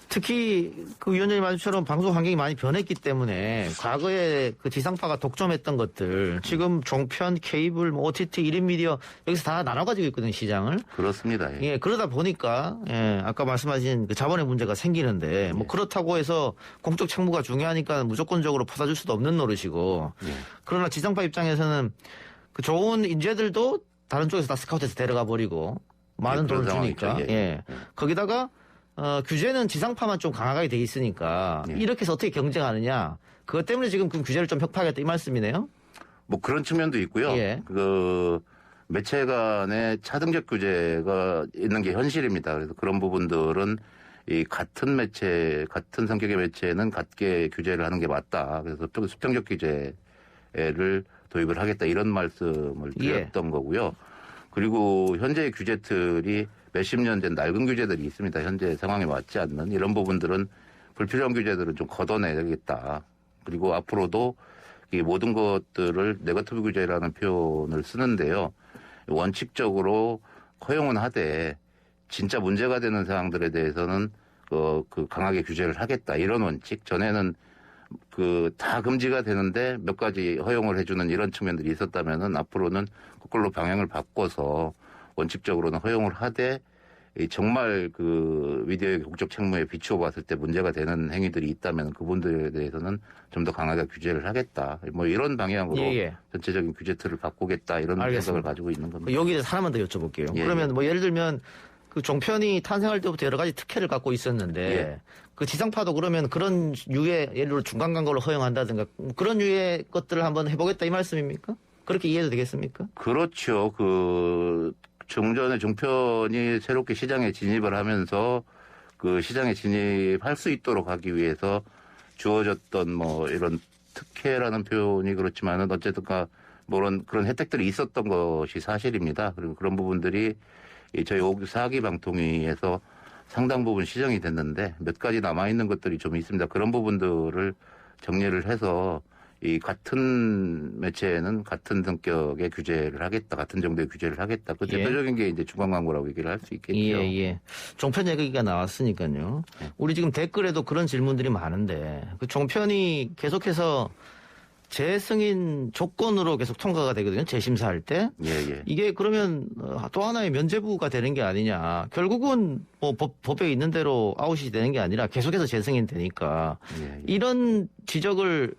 특히 그 위원장님 말처럼 방송 환경이 많이 변했기 때문에 과거에 그 지상파가 독점했던 것들 지금 종편, 케이블, 뭐 OTT, 1인 미디어 여기서 다 나눠가지고 있거든요, 시장을. 그렇습니다. 예. 예, 그러다 보니까 아까 말씀하신 그 자본의 문제가 생기는데 뭐 그렇다고 해서 공적 책무가 중요하니까 무조건적으로 퍼다줄 수도 없는 노릇이고 예. 그러나 지상파 입장에서는 그 좋은 인재들도 다른 쪽에서 다 스카우트해서 데려가 버리고 많은 예, 그런 돈을 주니까 상황이죠. 예. 거기다가 규제는 지상파만 좀 강하게 돼 있으니까 예. 이렇게 해서 어떻게 경쟁하느냐 그것 때문에 지금 그 규제를 좀 혁파하겠다 이 말씀이네요. 뭐 그런 측면도 있고요. 예. 그 매체 간의 차등적 규제가 있는 게 현실입니다. 그래서 그런 부분들은 이 같은 성격의 매체는 같게 규제를 하는 게 맞다. 그래서 수평적 규제를 도입을 하겠다 이런 말씀을 드렸던 거고요. 그리고 현재의 규제들이 몇십 년 된 낡은 규제들이 있습니다. 현재 상황에 맞지 않는 이런 부분들은 불필요한 규제들은 좀 걷어내야겠다. 그리고 앞으로도 이 모든 것들을 네거티브 규제라는 표현을 쓰는데요. 원칙적으로 허용은 하되 진짜 문제가 되는 사항들에 대해서는 강하게 규제를 하겠다. 이런 원칙. 전에는 다 금지가 되는데 몇 가지 허용을 해주는 이런 측면들이 있었다면은 앞으로는 거꾸로 방향을 바꿔서 원칙적으로는 허용을 하되 정말 미디어의 공적 책무에 비추어 봤을 때 문제가 되는 행위들이 있다면 그분들에 대해서는 좀 더 강하게 규제를 하겠다. 뭐 이런 방향으로 전체적인 규제 틀을 바꾸겠다 이런 알겠습니다. 생각을 가지고 있는 겁니다. 여기에 대해서 하나만 더 여쭤볼게요. 예, 그러면 뭐 예를 들면 그 종편이 탄생할 때부터 여러 가지 특혜를 갖고 있었는데 예. 그 지상파도 그러면 그런 유의 예를 들어 중간 광고를 허용한다든가 그런 유의 것들을 한번 해보겠다 이 말씀입니까? 그렇게 이해해도 되겠습니까? 그렇죠. 종전에 종편이 새롭게 시장에 진입을 하면서 그 시장에 진입할 수 있도록 하기 위해서 주어졌던 뭐 이런 특혜라는 표현이 그렇지만은 어쨌든가 그런 혜택들이 있었던 것이 사실입니다. 그리고 그런 부분들이 저희 4기 방통위에서 상당 부분 시정이 됐는데 몇 가지 남아있는 것들이 좀 있습니다. 그런 부분들을 정리를 해서 이 같은 매체에는 같은 성격의 규제를 하겠다, 같은 정도의 규제를 하겠다. 그 예. 대표적인 게 이제 중간 광고라고 얘기를 할 수 있겠죠. 예. 종편 얘기가 나왔으니까요. 우리 지금 댓글에도 그런 질문들이 많은데 그 종편이 계속해서 재승인 조건으로 계속 통과가 되거든요. 재심사할 때. 예. 이게 그러면 또 하나의 면죄부가 되는 게 아니냐. 결국은 뭐 법에 있는 대로 아웃이 되는 게 아니라 계속해서 재승인 되니까 예. 이런 지적을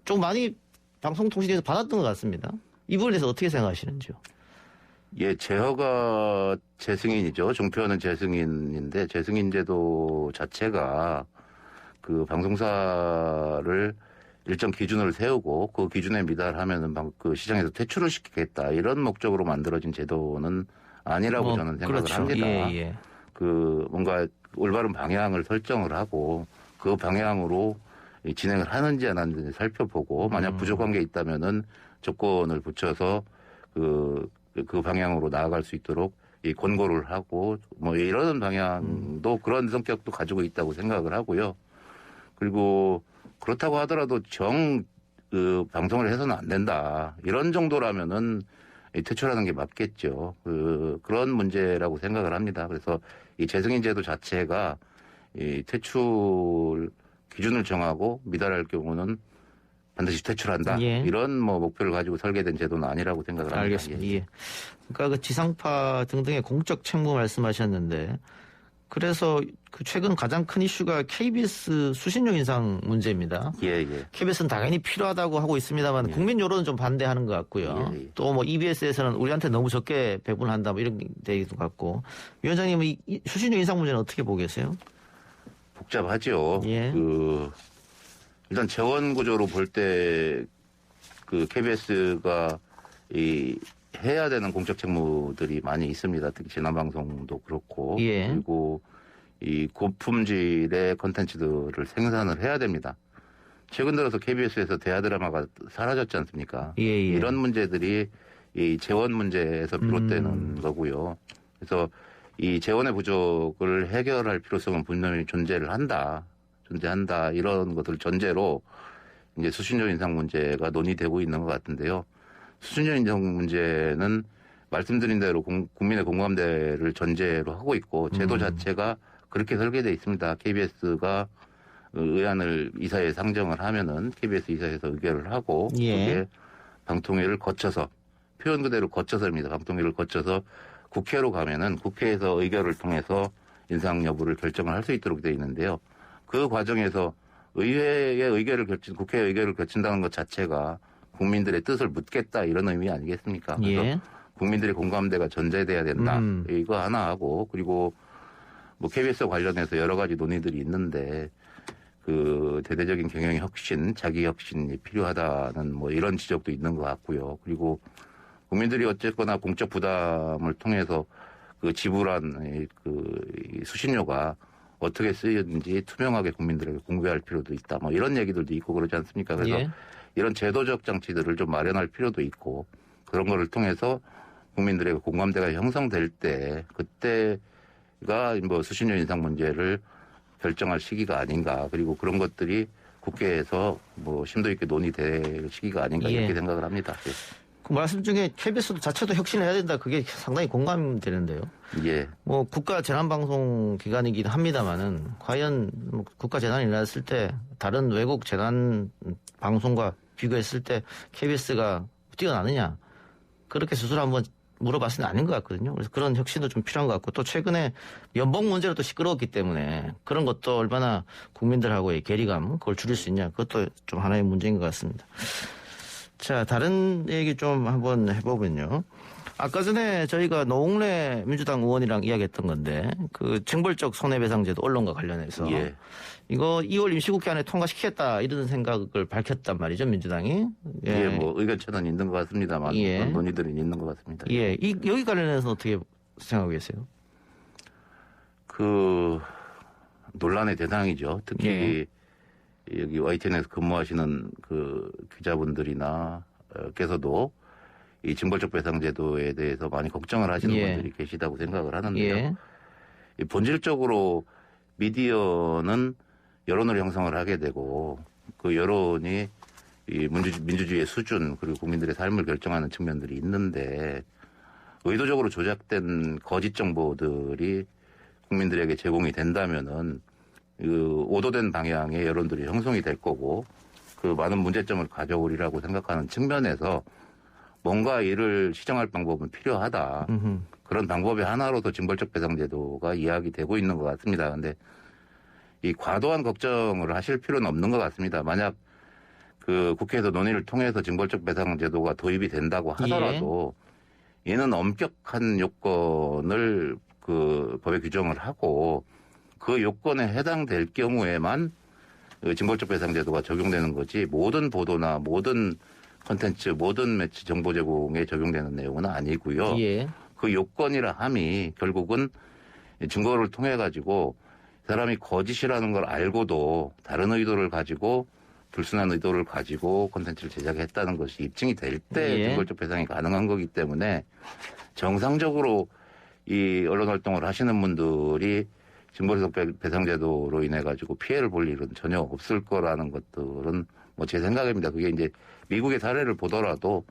좀 많이 방송통신에서 받았던 것 같습니다. 이 부분에 대해서 어떻게 생각하시는지요? 예, 제어가 재승인이죠. 종편은 재승인인데 재승인 제도 자체가 그 방송사를 일정 기준을 세우고 그 기준에 미달하면은 그 시장에서 퇴출을 시키겠다 이런 목적으로 만들어진 제도는 아니라고 저는 생각을 그렇죠. 합니다. 예. 그 뭔가 올바른 방향을 설정을 하고 그 방향으로 진행을 하는지 안 하는지 살펴보고 만약 부족한 게 있다면은 조건을 붙여서 그 방향으로 나아갈 수 있도록 이 권고를 하고 뭐 이런 방향도 그런 성격도 가지고 있다고 생각을 하고요. 그리고 그렇다고 하더라도 방송을 해서는 안 된다. 이런 정도라면은 퇴출하는 게 맞겠죠. 그런 문제라고 생각을 합니다. 그래서 이 재승인 제도 자체가 이 퇴출 기준을 정하고 미달할 경우는 반드시 퇴출한다. 예. 이런 뭐 목표를 가지고 설계된 제도는 아니라고 생각을 합니다. 알겠습니다. 예. 예. 그러니까 그 지상파 등등의 공적 책무 말씀하셨는데 그래서 그 최근 가장 큰 이슈가 KBS 수신료 인상 문제입니다. 예. KBS는 당연히 필요하다고 하고 있습니다만 국민 여론은 좀 반대하는 것 같고요. 예. 또 뭐 EBS에서는 우리한테 너무 적게 배분한다 뭐 이런 데도 같고 위원장님은 이 수신료 인상 문제는 어떻게 보겠어요? 복잡하죠. 예. 일단 재원 구조로 볼 때 그 KBS가 해야 되는 공적 책무들이 많이 있습니다. 특히 지난방송도 그렇고. 예. 그리고 이 고품질의 콘텐츠들을 생산을 해야 됩니다. 최근 들어서 KBS에서 대하 드라마가 사라졌지 않습니까? 예. 이런 문제들이 이 재원 문제에서 비롯되는 거고요. 그래서 이 재원의 부족을 해결할 필요성은 분명히 존재한다. 이런 것들 전제로 이제 수신료 인상 문제가 논의되고 있는 것 같은데요. 수신료 인상 문제는 말씀드린 대로 국민의 공감대를 전제로 하고 있고 제도 자체가 그렇게 설계되어 있습니다. KBS가 의안을 이사회에 상정을 하면은 KBS 이사회에서 의결을 하고 예. 그게 방통위를 거쳐서 표현 그대로 거쳐서입니다. 방통위를 거쳐서 국회로 가면은 국회에서 의결을 통해서 인상 여부를 결정을 할 수 있도록 되어 있는데요. 그 과정에서 국회의 의결을 거친다는 것 자체가 국민들의 뜻을 묻겠다 이런 의미 아니겠습니까? 그래서 예. 국민들의 공감대가 전제돼야 된다. 이거 하나 하고 그리고 뭐 KBS 관련해서 여러 가지 논의들이 있는데 그 대대적인 경영 혁신, 자기 혁신이 필요하다는 뭐 이런 지적도 있는 것 같고요. 그리고 국민들이 어쨌거나 공적 부담을 통해서 그 지불한 그 수신료가 어떻게 쓰였는지 투명하게 국민들에게 공개할 필요도 있다. 뭐 이런 얘기들도 있고 그러지 않습니까? 그래서 예. 이런 제도적 장치들을 좀 마련할 필요도 있고 그런 거를 통해서 국민들에게 공감대가 형성될 때 그때가 뭐 수신료 인상 문제를 결정할 시기가 아닌가. 그리고 그런 것들이 국회에서 뭐 심도 있게 논의될 시기가 아닌가 예. 이렇게 생각을 합니다. 그 말씀 중에 KBS도 자체도 혁신해야 된다. 그게 상당히 공감되는데요. 예. 뭐 국가 재난방송 기관이긴 합니다만은 과연 뭐 국가 재난이 일어났을 때 다른 외국 재난 방송과 비교했을 때 KBS가 뛰어나느냐 그렇게 스스로 한번 물어봤으면 아닌 것 같거든요. 그래서 그런 혁신도 좀 필요한 것 같고 또 최근에 연봉 문제로 또 시끄러웠기 때문에 그런 것도 얼마나 국민들하고의 괴리감 그걸 줄일 수 있냐 그것도 좀 하나의 문제인 것 같습니다. 자, 다른 얘기 좀 한번 해보면요. 아까 전에 저희가 노웅래 민주당 의원이랑 이야기했던 건데 그 징벌적 손해배상제도 언론과 관련해서 예. 이거 2월 임시국회 안에 통과시키겠다 이런 생각을 밝혔단 말이죠 민주당이. 예, 뭐 의견차는 있는 것 같습니다만 예. 그런 논의들은 있는 것 같습니다. 예, 여기 관련해서 어떻게 생각하고 계세요? 그 논란의 대상이죠. 특히 예. 여기 YTN에서 근무하시는 그 기자분들이나 께서도 이 징벌적 배상제도에 대해서 많이 걱정을 하시는 예. 분들이 계시다고 생각을 하는데요. 예. 이 본질적으로 미디어는 여론을 형성을 하게 되고 그 여론이 이 민주주의의 수준 그리고 국민들의 삶을 결정하는 측면들이 있는데 의도적으로 조작된 거짓 정보들이 국민들에게 제공이 된다면은 그 오도된 방향의 여론들이 형성이 될 거고 그 많은 문제점을 가져오리라고 생각하는 측면에서 뭔가 이를 시정할 방법은 필요하다. 그런 방법의 하나로서 징벌적 배상제도가 이야기되고 있는 것 같습니다. 그런데 이 과도한 걱정을 하실 필요는 없는 것 같습니다. 만약 그 국회에서 논의를 통해서 징벌적 배상제도가 도입이 된다고 하더라도 이는 엄격한 요건을 그 법에 규정을 하고 그 요건에 해당될 경우에만 징벌적 배상제도가 적용되는 거지 모든 보도나 모든 콘텐츠, 모든 매체 정보 제공에 적용되는 내용은 아니고요. 예. 그 요건이라 함이 결국은 증거를 통해 가지고 사람이 거짓이라는 걸 알고도 다른 의도를 가지고 불순한 의도를 가지고 콘텐츠를 제작했다는 것이 입증이 될 때 예. 증거적 배상이 가능한 거기 때문에 정상적으로 이 언론 활동을 하시는 분들이 증거적 배상제도로 인해 가지고 피해를 볼 일은 전혀 없을 거라는 것들은 뭐 제 생각입니다. 그게 이제 미국의 사례를 보더라도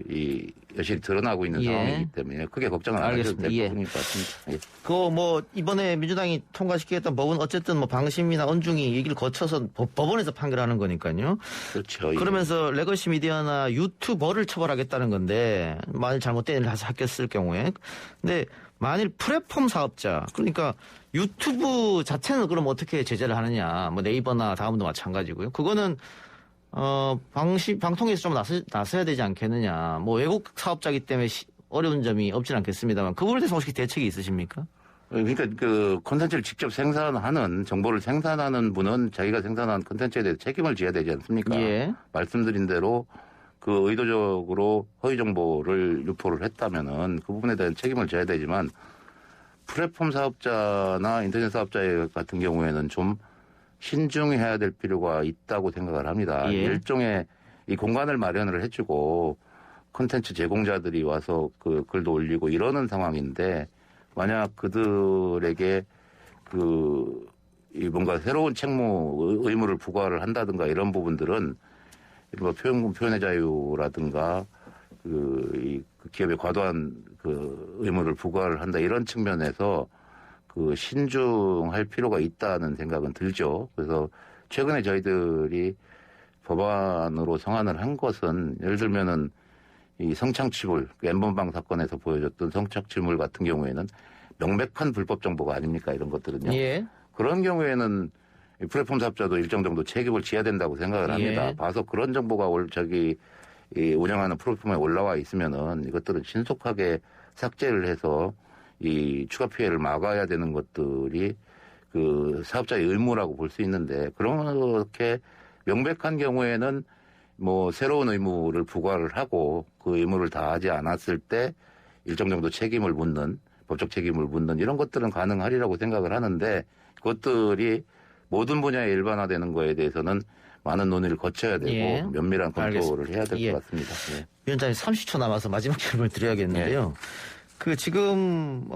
이 여실히 드러나고 있는 예. 상황이기 때문에 크게 걱정은 안 하셔도 될 알겠습니다. 부분인 것 같습니다. 예. 뭐 이번에 민주당이 통과시키겠다는 법은 어쨌든 뭐 방심이나 언중이 얘기를 거쳐서 법원에서 판결하는 거니까요. 그렇죠. 예. 그러면서 레거시 미디어나 유튜버를 처벌하겠다는 건데 만일 잘못된 일을 했을 경우에 근데 만일 플랫폼 사업자 그러니까 유튜브 자체는 그럼 어떻게 제재를 하느냐 뭐 네이버나 다음도 마찬가지고요. 그거는 방통위에서 좀 나서야 되지 않겠느냐. 뭐 외국 사업자이기 때문에 어려운 점이 없진 않겠습니다만 그 부분에 대해서 혹시 대책이 있으십니까? 그러니까 콘텐츠를 직접 생산하는 정보를 생산하는 분은 자기가 생산한 콘텐츠에 대해서 책임을 져야 되지 않습니까? 예. 말씀드린 대로 그 의도적으로 허위 정보를 유포를 했다면은 그 부분에 대한 책임을 져야 되지만 플랫폼 사업자나 인터넷 사업자 같은 경우에는 좀 신중해야 될 필요가 있다고 생각을 합니다. 예. 일종의 이 공간을 마련을 해주고 콘텐츠 제공자들이 와서 그 글도 올리고 이러는 상황인데 만약 그들에게 이 뭔가 새로운 책무 의무를 부과를 한다든가 이런 부분들은 뭐 표현의 자유라든가 이 기업에 과도한 의무를 부과를 한다 이런 측면에서 신중할 필요가 있다는 생각은 들죠. 그래서 최근에 저희들이 법안으로 성안을 한 것은 예를 들면은 이 성착취물, 엠번방 사건에서 보여줬던 성착취물 같은 경우에는 명백한 불법 정보가 아닙니까? 이런 것들은요. 예. 그런 경우에는 이 플랫폼 사업자도 일정 정도 책임을 져야 된다고 생각을 합니다. 예. 봐서 그런 정보가 이 운영하는 플랫폼에 올라와 있으면은 이것들은 신속하게 삭제를 해서 이 추가 피해를 막아야 되는 것들이 사업자의 의무라고 볼 수 있는데 그렇게 명백한 경우에는 뭐 새로운 의무를 부과를 하고 그 의무를 다하지 않았을 때 일정 정도 책임을 묻는 법적 책임을 묻는 이런 것들은 가능하리라고 생각을 하는데 그것들이 모든 분야에 일반화되는 거에 대해서는 많은 논의를 거쳐야 되고 예. 면밀한 검토를 알겠습니다. 해야 될 것 예. 같습니다. 예. 위원장님 30초 남아서 마지막 질문을 드려야겠는데요. 지금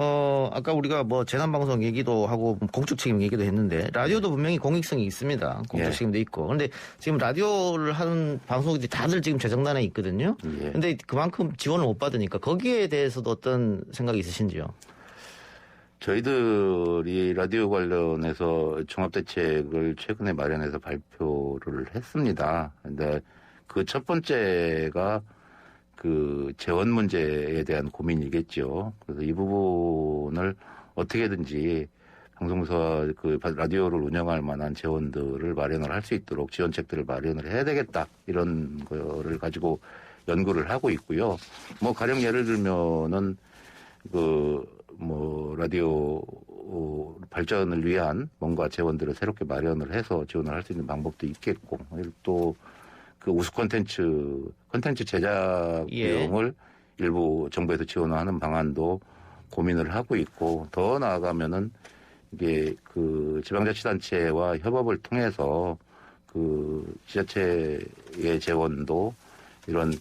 아까 우리가 뭐 재난방송 얘기도 하고 공적 책임 얘기도 했는데 라디오도 분명히 공익성이 있습니다. 공적 예. 책임도 있고. 그런데 지금 라디오를 하는 방송들이 다들 지금 재정난에 있거든요. 예. 근데 그만큼 지원을 못 받으니까 거기에 대해서도 어떤 생각이 있으신지요? 저희들이 라디오 관련해서 종합대책을 최근에 마련해서 발표를 했습니다. 근데 그 첫 번째가 재원 문제에 대한 고민이겠죠. 그래서 이 부분을 어떻게든지 방송사와 라디오를 운영할 만한 재원들을 마련을 할 수 있도록 지원책들을 마련을 해야 되겠다. 이런 거를 가지고 연구를 하고 있고요. 뭐 가령 예를 들면은 라디오 발전을 위한 뭔가 재원들을 새롭게 마련을 해서 지원을 할 수 있는 방법도 있겠고 또 우수 콘텐츠 제작 비용을 일부 정부에서 지원하는 방안도 고민을 하고 있고 더 나아가면은 이게 지방자치단체와 협업을 통해서 지자체의 재원도 이런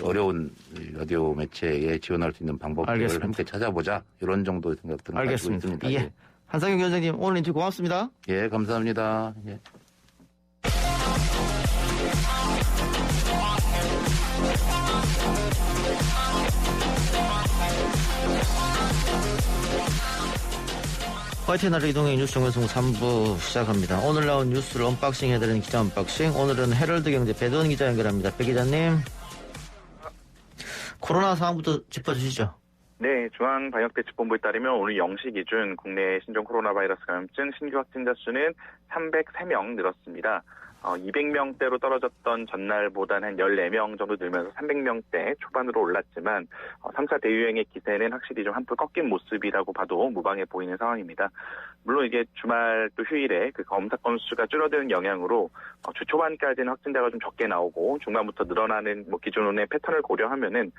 어려운 라디오 매체에 지원할 수 있는 방법들을 알겠습니다. 함께 찾아보자 이런 정도의 생각들을 가지고 알겠습니다. 있습니다. 예. 한상혁 위원장님 오늘 인터뷰 고맙습니다. 예, 감사합니다. 예. 화이트 날의 이동의 뉴스 정면송 3부 시작합니다. 오늘 나온 뉴스를 언박싱 해드리는 기자 언박싱. 오늘은 헤럴드 경제 배도원 기자 연결합니다. 배 기자님. 코로나 상황부터 짚어주시죠. 네, 중앙방역대책본부에 따르면 오늘 0시 기준 국내 신종 코로나 바이러스 감염증 신규 확진자 수는 303명 늘었습니다. 200명대로 떨어졌던 전날보다는 한 14명 정도 늘면서 300명대 초반으로 올랐지만 3차 대유행의 기세는 확실히 좀 한풀 꺾인 모습이라고 봐도 무방해 보이는 상황입니다. 물론 이게 주말 또 휴일에 그 검사 건수가 줄어드는 영향으로 주 초반까지는 확진자가 좀 적게 나오고 중반부터 늘어나는 기존의 패턴을 고려하면은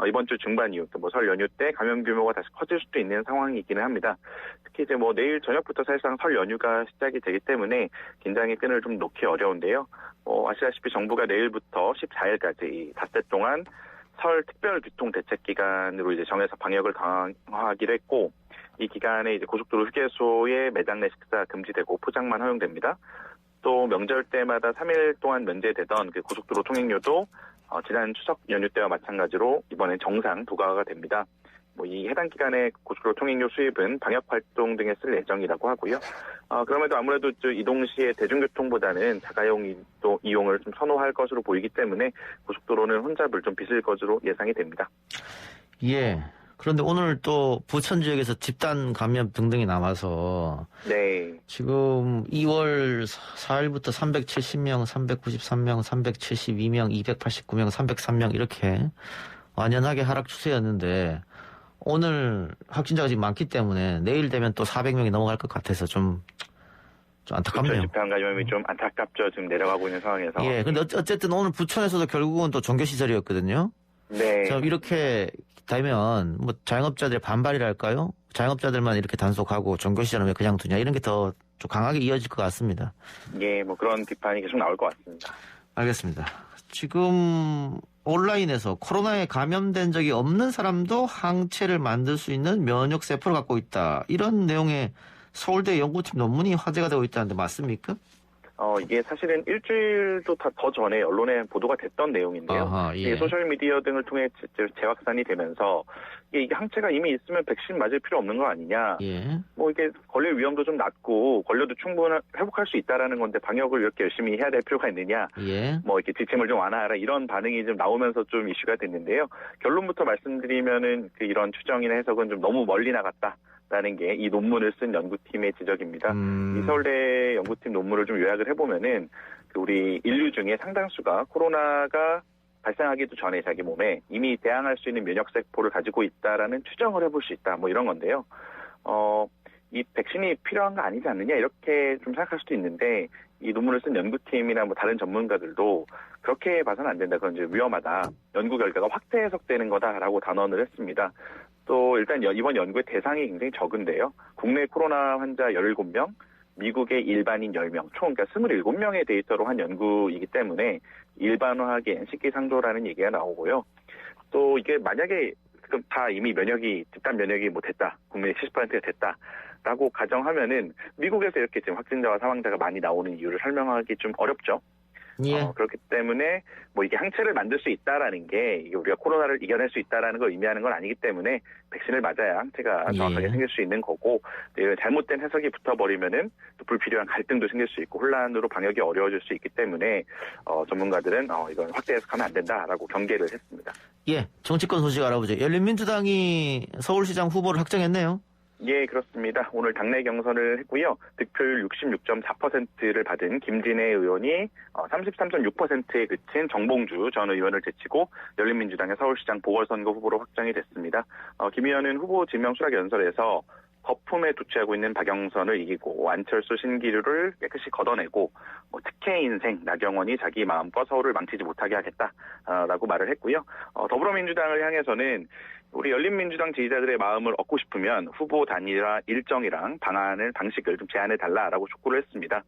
이번 주 중반 이후 또 설 연휴 때 감염 규모가 다시 커질 수도 있는 상황이기는 합니다. 특히 이제 내일 저녁부터 사실상 설 연휴가 시작이 되기 때문에 긴장의 끈을 좀 놓기 어려운데요. 아시다시피 정부가 내일부터 14일까지 이 닷새 동안 설 특별 교통 대책 기간으로 이제 정해서 방역을 강화하기로 했고, 이 기간에 이제 고속도로 휴게소에 매장 내 식사 금지되고 포장만 허용됩니다. 또 명절 때마다 3일 동안 면제되던 그 고속도로 통행료도 지난 추석 연휴 때와 마찬가지로 이번엔 정상 부과가 됩니다. 이 해당 기간의 고속도로 통행료 수입은 방역 활동 등에 쓸 예정이라고 하고요. 그럼에도 아무래도 이동 시에 대중교통보다는 자가용 이용을 좀 선호할 것으로 보이기 때문에 고속도로는 혼잡을 좀 빚을 것으로 예상이 됩니다. 예. 그런데 오늘 또 부천 지역에서 집단 감염 등등이 남아서 네. 지금 2월 4일부터 370명, 393명, 372명, 289명, 303명 이렇게 완연하게 하락 추세였는데 오늘 확진자가 지금 많기 때문에 내일 되면 또 400명이 넘어갈 것 같아서 좀 안타깝네요. 집단 감염이 좀 안타깝죠. 지금 내려가고 있는 상황에서. 예. 근데 어쨌든 오늘 부천에서도 결국은 또 종교시설이었거든요. 네. 자, 이렇게 되면 자영업자들의 반발이랄까요? 자영업자들만 이렇게 단속하고 종교시설은 왜 그냥 두냐 이런 게 더 좀 강하게 이어질 것 같습니다. 예, 그런 비판이 계속 나올 것 같습니다. 알겠습니다. 지금 온라인에서 코로나에 감염된 적이 없는 사람도 항체를 만들 수 있는 면역 세포를 갖고 있다. 이런 내용의 서울대 연구팀 논문이 화제가 되고 있다는데 맞습니까? 이게 사실은 일주일도 더 전에 언론에 보도가 됐던 내용인데요. 아하, 예. 이게 소셜미디어 등을 통해 재확산이 되면서 이게 항체가 이미 있으면 백신 맞을 필요 없는 거 아니냐. 예. 이게 걸릴 위험도 좀 낮고 걸려도 충분히 회복할 수 있다라는 건데 방역을 이렇게 열심히 해야 될 필요가 있느냐. 예. 이렇게 지침을 좀 완화하라 이런 반응이 좀 나오면서 좀 이슈가 됐는데요. 결론부터 말씀드리면은 이런 추정이나 해석은 좀 너무 멀리 나갔다. 라는 게 이 논문을 쓴 연구팀의 지적입니다. 이 서울대 연구팀 논문을 좀 요약을 해보면은 우리 인류 중에 상당수가 코로나가 발생하기도 전에 자기 몸에 이미 대항할 수 있는 면역 세포를 가지고 있다라는 추정을 해볼 수 있다. 이런 건데요. 이 백신이 필요한 거 아니지 않느냐 이렇게 좀 생각할 수도 있는데 이 논문을 쓴 연구팀이나 다른 전문가들도 그렇게 봐서는 안 된다. 그건 이제 위험하다. 연구 결과가 확대 해석되는 거다라고 단언을 했습니다. 또 일단 이번 연구의 대상이 굉장히 적은데요. 국내 코로나 환자 17명, 미국의 일반인 10명, 총 그러니까 27명의 데이터로 한 연구이기 때문에 일반화하기엔 식기상조라는 얘기가 나오고요. 또 이게 만약에 다 이미 집단 면역이 됐다, 국민의 70%가 됐다라고 가정하면은 미국에서 이렇게 지금 확진자와 사망자가 많이 나오는 이유를 설명하기 좀 어렵죠. 예. 그렇기 때문에 이게 항체를 만들 수 있다라는 게 이게 우리가 코로나를 이겨낼 수 있다라는 걸 의미하는 건 아니기 때문에 백신을 맞아야 항체가 정확하게 생길 수 있는 거고 잘못된 해석이 붙어버리면은 또 불필요한 갈등도 생길 수 있고 혼란으로 방역이 어려워질 수 있기 때문에 전문가들은 이건 확대 해석하면 안 된다라고 경계를 했습니다. 예. 정치권 소식 알아보죠. 열린민주당이 서울시장 후보를 확정했네요. 예, 그렇습니다. 오늘 당내 경선을 했고요. 득표율 66.4%를 받은 김진애 의원이 33.6%에 그친 정봉주 전 의원을 제치고 열린민주당의 서울시장 보궐선거 후보로 확정이 됐습니다. 김 의원은 후보 지명 수락 연설에서 거품에 도취하고 있는 박영선을 이기고 안철수 신기루를 깨끗이 걷어내고 특혜 인생 나경원이 자기 마음과 서울을 망치지 못하게 하겠다라고 말을 했고요. 더불어민주당을 향해서는 우리 열린민주당 지지자들의 마음을 얻고 싶으면 후보 단일화 일정이랑 방식을 좀 제안해달라라고 촉구를 했습니다.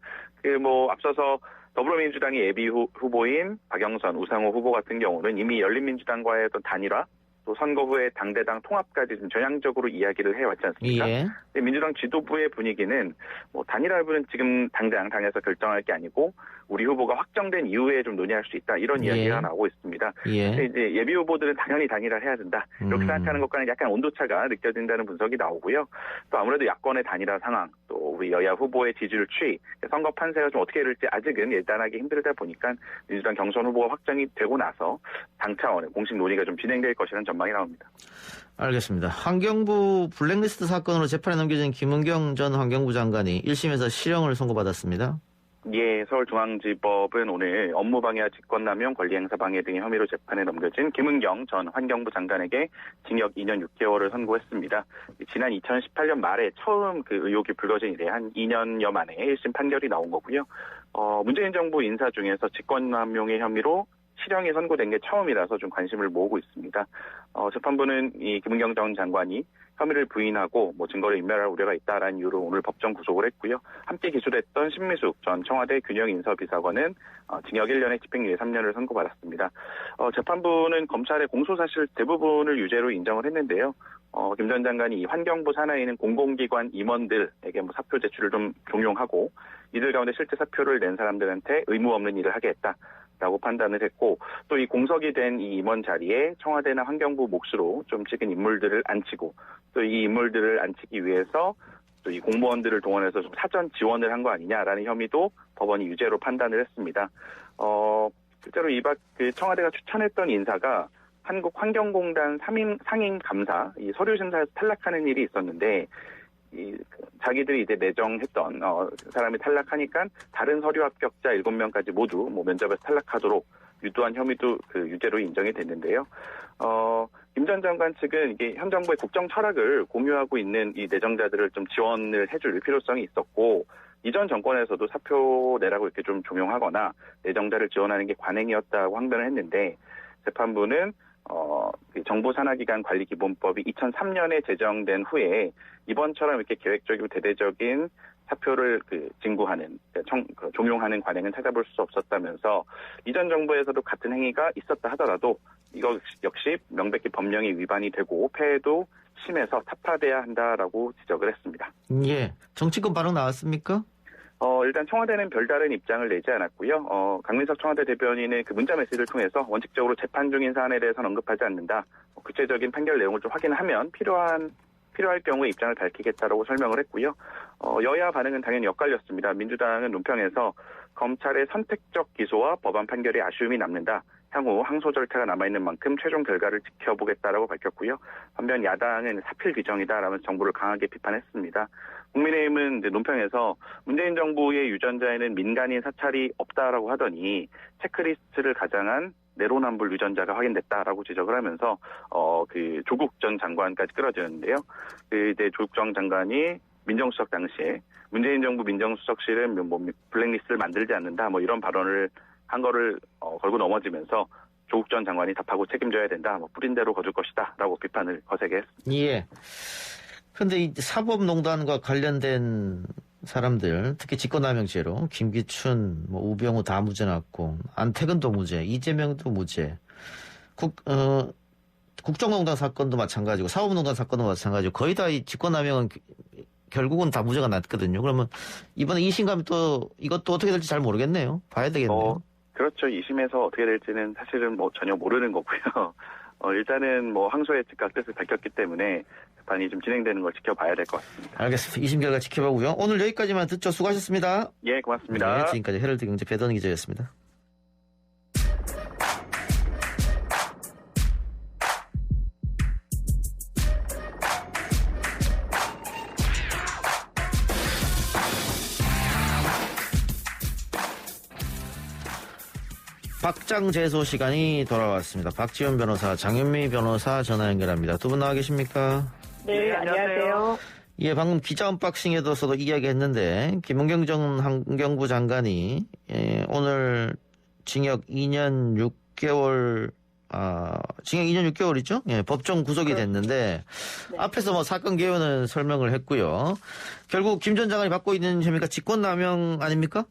앞서서 더불어민주당의 예비 후보인 박영선, 우상호 후보 같은 경우는 이미 열린민주당과의 어떤 단일화 또 선거 후에 당대당 통합까지 좀 전향적으로 이야기를 해왔지 않습니까? 예. 근데 민주당 지도부의 분위기는 단일화 여부는 지금 당장 당에서 결정할 게 아니고 우리 후보가 확정된 이후에 좀 논의할 수 있다 이런 이야기가 나오고 있습니다. 예. 근데 이제 예비 후보들은 당연히 단일화를 해야 된다 이렇게 생각하는 것과는 약간 온도차가 느껴진다는 분석이 나오고요. 또 아무래도 야권의 단일화 상황 또 우리 여야 후보의 지지율 추이 선거 판세가 좀 어떻게 될지 아직은 예단하기 힘들다 보니까 민주당 경선 후보가 확정이 되고 나서 당 차원의 공식 논의가 좀 진행될 것이라는 전망이 나옵니다. 알겠습니다. 환경부 블랙리스트 사건으로 재판에 넘겨진 김은경 전 환경부 장관이 1심에서 실형을 선고받았습니다. 예, 서울중앙지법은 오늘 업무방해와 직권남용, 권리행사방해 등의 혐의로 재판에 넘겨진 김은경 전 환경부 장관에게 징역 2년 6개월을 선고했습니다. 지난 2018년 말에 처음 그 의혹이 불거진 이래 한 2년여 만에 1심 판결이 나온 거고요. 문재인 정부 인사 중에서 직권남용의 혐의로 실형이 선고된 게 처음이라서 좀 관심을 모으고 있습니다. 재판부는 이 김은경 전 장관이 혐의를 부인하고 증거를 인멸할 우려가 있다라는 이유로 오늘 법정 구속을 했고요. 함께 기소됐던 신미숙 전 청와대 균형인사비서관은 징역 1년에 집행유예 3년을 선고받았습니다. 재판부는 검찰의 공소사실 대부분을 유죄로 인정을 했는데요. 김 전 장관이 이 환경부 산하에 있는 공공기관 임원들에게 사표 제출을 좀 종용하고 이들 가운데 실제 사표를 낸 사람들한테 의무 없는 일을 하게 했다라고 판단을 했고 또 이 공석이 된 이 임원 자리에 청와대나 환경부 몫으로 좀 찍은 인물들을 앉히고 또 이 인물들을 앉히기 위해서 또 이 공무원들을 동원해서 좀 사전 지원을 한 거 아니냐라는 혐의도 법원이 유죄로 판단을 했습니다. 실제로 그 청와대가 추천했던 인사가 한국환경공단 상임 감사 이 서류 심사에서 탈락하는 일이 있었는데 자기들이 이제 내정했던 사람이 탈락하니까 다른 서류 합격자 7명까지 모두 면접에서 탈락하도록 유도한 혐의도 그 유죄로 인정이 됐는데요. 김 전 장관 측은 이게 현 정부의 국정 철학을 공유하고 있는 이 내정자들을 좀 지원을 해줄 필요성이 있었고 이전 정권에서도 사표 내라고 이렇게 좀 종용하거나 내정자를 지원하는 게 관행이었다고 항변을 했는데 재판부는 정부 산하기관 관리기본법이 2003년에 제정된 후에 이번처럼 이렇게 계획적이고 대대적인 사표를 징구하는, 종용하는 관행은 찾아볼 수 없었다면서 이전 정부에서도 같은 행위가 있었다 하더라도 이거 역시 명백히 법령이 위반이 되고 폐해도 심해서 타파돼야 한다라고 지적을 했습니다. 예. 정치권 반응 나왔습니까? 일단 청와대는 별다른 입장을 내지 않았고요. 강민석 청와대 대변인은 그 문자 메시지를 통해서 원칙적으로 재판 중인 사안에 대해서는 언급하지 않는다. 구체적인 판결 내용을 좀 확인하면 필요할 경우에 입장을 밝히겠다라고 설명을 했고요. 여야 반응은 당연히 엇갈렸습니다. 민주당은 논평에서 검찰의 선택적 기소와 법원 판결에 아쉬움이 남는다. 향후 항소 절차가 남아있는 만큼 최종 결과를 지켜보겠다라고 밝혔고요. 반면 야당은 사필 규정이다라면서 정부를 강하게 비판했습니다. 국민의힘은 논평에서 문재인 정부의 유전자에는 민간인 사찰이 없다라고 하더니 체크리스트를 가장한 내로남불 유전자가 확인됐다라고 지적을 하면서 조국 전 장관까지 끌어지는데요. 이제 조국 전 장관이 민정수석 당시에 문재인 정부 민정수석실은 블랙리스트를 만들지 않는다 이런 발언을 한 거를 걸고 넘어지면서 조국 전 장관이 답하고 책임져야 된다. 뿌린 대로 거둘 것이다라고 비판을 거세게 했습니다. 예. 그런데 이 사법농단과 관련된 사람들, 특히 직권남용죄로 김기춘, 우병우 다 무죄 났고 안태근도 무죄, 이재명도 무죄. 국정농단 사건도 마찬가지고 사법농단 사건도 마찬가지고 거의 다 이 직권남용은 결국은 다 무죄가 났거든요. 그러면 이번에 2심 가면 또 이것도 어떻게 될지 잘 모르겠네요. 봐야 되겠네요. 그렇죠. 2심에서 어떻게 될지는 사실은 전혀 모르는 거고요. 일단은 항소의 즉각 뜻을 밝혔기 때문에 재판이 좀 진행되는 걸 지켜봐야 될 것 같습니다. 알겠습니다. 2심 결과 지켜보고요. 오늘 여기까지만 듣죠. 수고하셨습니다. 예, 고맙습니다. 네, 지금까지 헤럴드 경제 배던 기자였습니다. 박장재소 시간이 돌아왔습니다. 박지원 변호사, 장현미 변호사 전화 연결합니다. 두 분 나와 계십니까? 네, 안녕하세요. 예, 방금 기자 언박싱에서도 이야기했는데 김은경 전 환경부 장관이 오늘 징역 2년 6개월 징역 2년 6개월이죠? 예, 법정 구속이 됐는데 네. 앞에서 사건 개요는 설명을 했고요. 결국 김 전 장관이 받고 있는 혐의가 직권남용 아닙니까?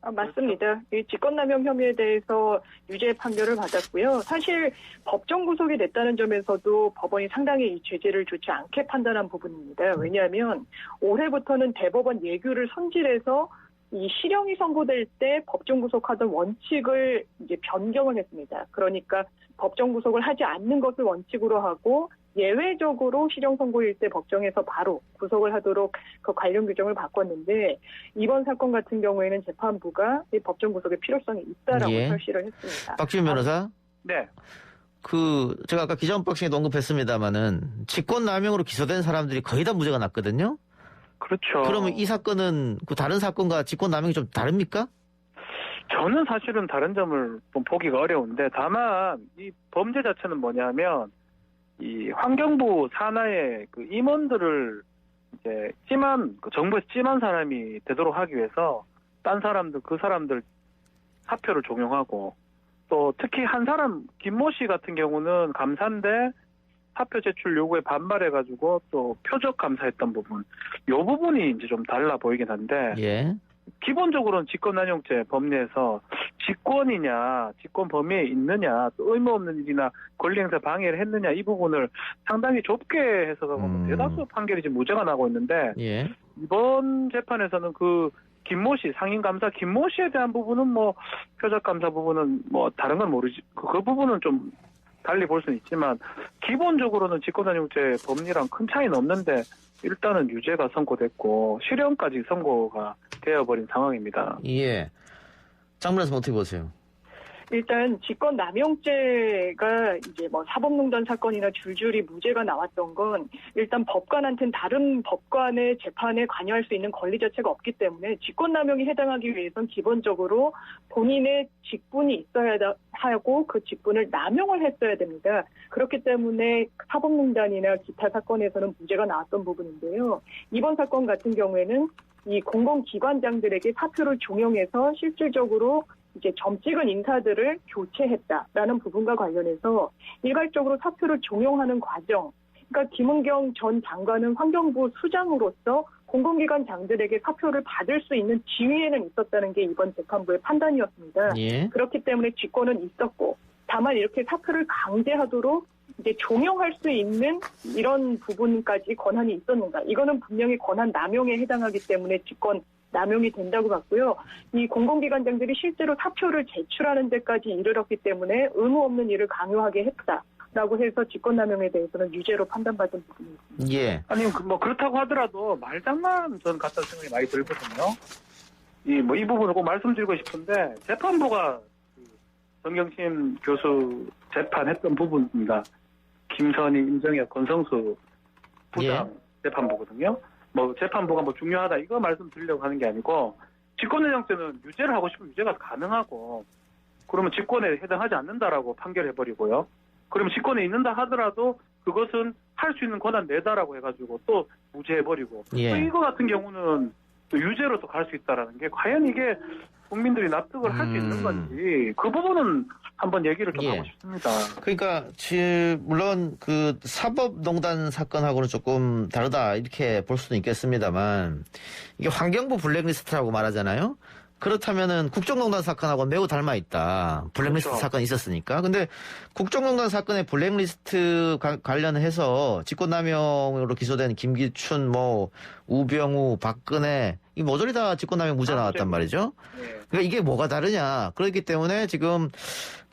맞습니다. 이 직권남용 혐의에 대해서 유죄 판결을 받았고요. 사실 법정 구속이 됐다는 점에서도 법원이 상당히 이 죄질을 좋지 않게 판단한 부분입니다. 왜냐하면 올해부터는 대법원 예규를 손질해서 이 실형이 선고될 때 법정 구속하던 원칙을 이제 변경을 했습니다. 그러니까 법정 구속을 하지 않는 것을 원칙으로 하고 예외적으로 실형 선고일 때 법정에서 바로 구속을 하도록 그 관련 규정을 바꿨는데 이번 사건 같은 경우에는 재판부가 이 법정 구속의 필요성이 있다라고 설시를 했습니다. 박지훈 변호사. 네. 제가 아까 기자 언박싱에도 언급했습니다마는 직권남용으로 기소된 사람들이 거의 다 무죄가 났거든요. 그렇죠. 그러면 이 사건은 그 다른 사건과 직권남용이 좀 다릅니까? 저는 사실은 다른 점을 좀 보기가 어려운데 다만 이 범죄 자체는 뭐냐면 이 환경부 산하의 그 임원들을 이제 그 정부에서 찜한 사람이 되도록 하기 위해서 딴 사람들 그 사람들 사표를 종용하고 또 특히 한 사람 김모 씨 같은 경우는 감사인데 사표 제출 요구에 반발해가지고 또 표적 감사했던 부분 이 부분이 이제 좀 달라 보이긴 한데 예. 기본적으로는 직권남용죄 법리에서 직권이냐, 직권 범위에 있느냐, 또 의무 없는 일이나 권리행사 방해를 했느냐 이 부분을 상당히 좁게 해석하고 대다수 판결이 지금 무죄가 나고 있는데 예. 이번 재판에서는 그 김모 씨 상임감사 김모 씨에 대한 부분은 뭐 표적감사 부분은 뭐 다른 건 모르지 그 부분은 좀 달리 볼 수는 있지만 기본적으로는 직권남용죄 법리랑 큰 차이는 없는데 일단은 유죄가 선고됐고 실형까지 선고가 되어버린 상황입니다. 예. 장문에서 어떻게 보세요? 일단 직권남용죄가 이제 뭐 사법농단 사건이나 줄줄이 무죄가 나왔던 건 일단 법관한테는 다른 법관의 재판에 관여할 수 있는 권리 자체가 없기 때문에 직권남용에 해당하기 위해선 기본적으로 본인의 직분이 있어야 하고 그 직분을 남용을 했어야 됩니다. 그렇기 때문에 사법농단이나 기타 사건에서는 무죄가 나왔던 부분인데요. 이번 사건 같은 경우에는 이 공공기관장들에게 사표를 종용해서 실질적으로 이제 점 찍은 인사들을 교체했다라는 부분과 관련해서 일괄적으로 사표를 종용하는 과정. 그러니까 김은경 전 장관은 환경부 수장으로서 공공기관장들에게 사표를 받을 수 있는 지위에는 있었다는 게 이번 재판부의 판단이었습니다. 예. 그렇기 때문에 직권은 있었고, 다만 이렇게 사표를 강제하도록 이제 종용할 수 있는 이런 부분까지 권한이 있었는가? 이거는 분명히 권한 남용에 해당하기 때문에 직권 남용이 된다고 봤고요. 이 공공기관장들이 실제로 사표를 제출하는 데까지 이르렀기 때문에 의무 없는 일을 강요하게 했다라고 해서 직권남용에 대해서는 유죄로 판단받은 부분입니다. 예. 아니 뭐 그렇다고 하더라도 말장난 전 같다는 생각이 많이 들거든요. 이 부분을 꼭 말씀드리고 싶은데 재판부가 정경심 교수 재판했던 부분입니다. 김선희, 임정혁, 권성수 부장 재판부거든요. 뭐 재판부가 뭐 중요하다 이거 말씀드리려고 하는 게 아니고 직권남용죄는 유죄를 하고 싶으면 유죄가 가능하고 그러면 직권에 해당하지 않는다라고 판결해버리고요. 그러면 직권에 있는다 하더라도 그것은 할 수 있는 권한 내다라고 해가지고 또 무죄해버리고 예. 또 이거 같은 경우는 또 유죄로 또 갈 수 있다라는 게 과연 이게 국민들이 납득을 할 수 있는 건지 그 부분은 한번 얘기를 좀 하고 싶습니다. 그러니까 물론 그 사법농단 사건하고는 조금 다르다 이렇게 볼 수도 있겠습니다만 이게 환경부 블랙리스트라고 말하잖아요. 그렇다면은 국정농단 사건하고 매우 닮아 있다. 블랙리스트 그렇죠. 사건이 있었으니까. 근데 국정농단 사건의 블랙리스트 관련해서 직권남용으로 기소된 김기춘, 우병우, 박근혜 이 모조리 다 직권남용 무죄 나왔단 말이죠. 네. 그러니까 이게 뭐가 다르냐. 그렇기 때문에 지금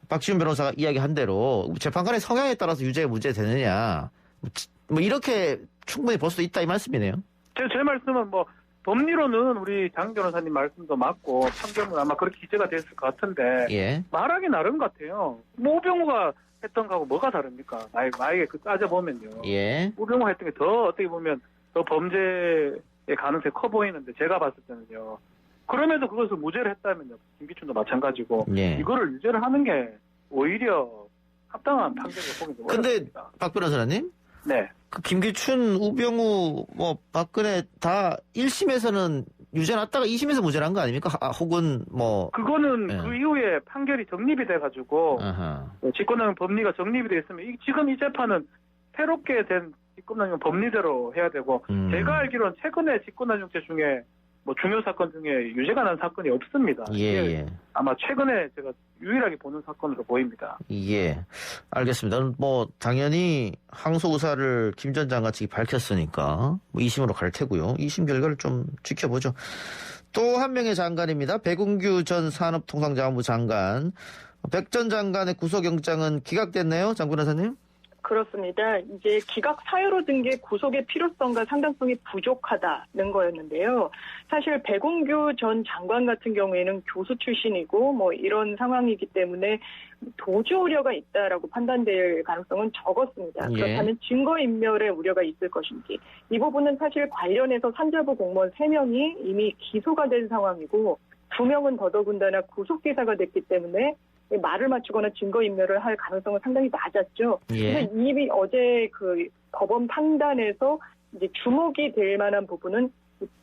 박지훈 변호사가 이야기한 대로 재판관의 성향에 따라서 유죄 무죄 되느냐. 이렇게 충분히 볼 수 있다 이 말씀이네요. 제 말씀은 법리로는 우리 장 변호사님 말씀도 맞고 판결은 아마 그렇게 기재가 됐을 것 같은데 예. 말하기 나름 같아요. 오병우가 했던 거하고 뭐가 다릅니까? 아예 따져보면요. 예. 오병우가 했던 게 더 어떻게 보면 더 범죄의 가능성이 커 보이는데 제가 봤을 때는요. 그럼에도 그것을 무죄를 했다면요. 김기춘도 마찬가지고 예. 이거를 유죄를 하는 게 오히려 합당한 판결을 보기 좀 근데 어렵습니다. 박 변호사님? 네. 그 김기춘, 우병우, 박근혜 다 1심에서는 유죄 났다가 2심에서 무죄 난 거 아닙니까? 혹은 그거는 네. 그 이후에 판결이 정립이 돼가지고 아하. 직권남용 법리가 정립이 돼 있으면 지금 이 재판은 새롭게 된 직권남용 법리대로 해야 되고 제가 알기로는 최근에 직권남용죄 중에 중요 사건 중에 유죄가 난 사건이 없습니다. 예. 아마 최근에 제가 유일하게 보는 사건으로 보입니다. 예. 알겠습니다. 당연히 항소 의사를 김 전 장관 측이 밝혔으니까 2심으로 갈 테고요. 2심 결과를 좀 지켜보죠. 또 한 명의 장관입니다. 백운규 전 산업통상자원부 장관. 백 전 장관의 구속영장은 기각됐네요. 장 변호사님? 그렇습니다. 이제 기각 사유로 든 게 구속의 필요성과 상당성이 부족하다는 거였는데요. 사실 백운규 전 장관 같은 경우에는 교수 출신이고 뭐 이런 상황이기 때문에 도주 우려가 있다라고 판단될 가능성은 적었습니다. 예. 그렇다면 증거인멸의 우려가 있을 것인지 이 부분은 사실 관련해서 산자부 공무원 3명이 이미 기소가 된 상황이고 2명은 더더군다나 구속기사가 됐기 때문에 말을 맞추거나 증거인멸을 할 가능성은 상당히 낮았죠. 예. 그래서 이미 어제 그 법원 판단에서 이제 주목이 될 만한 부분은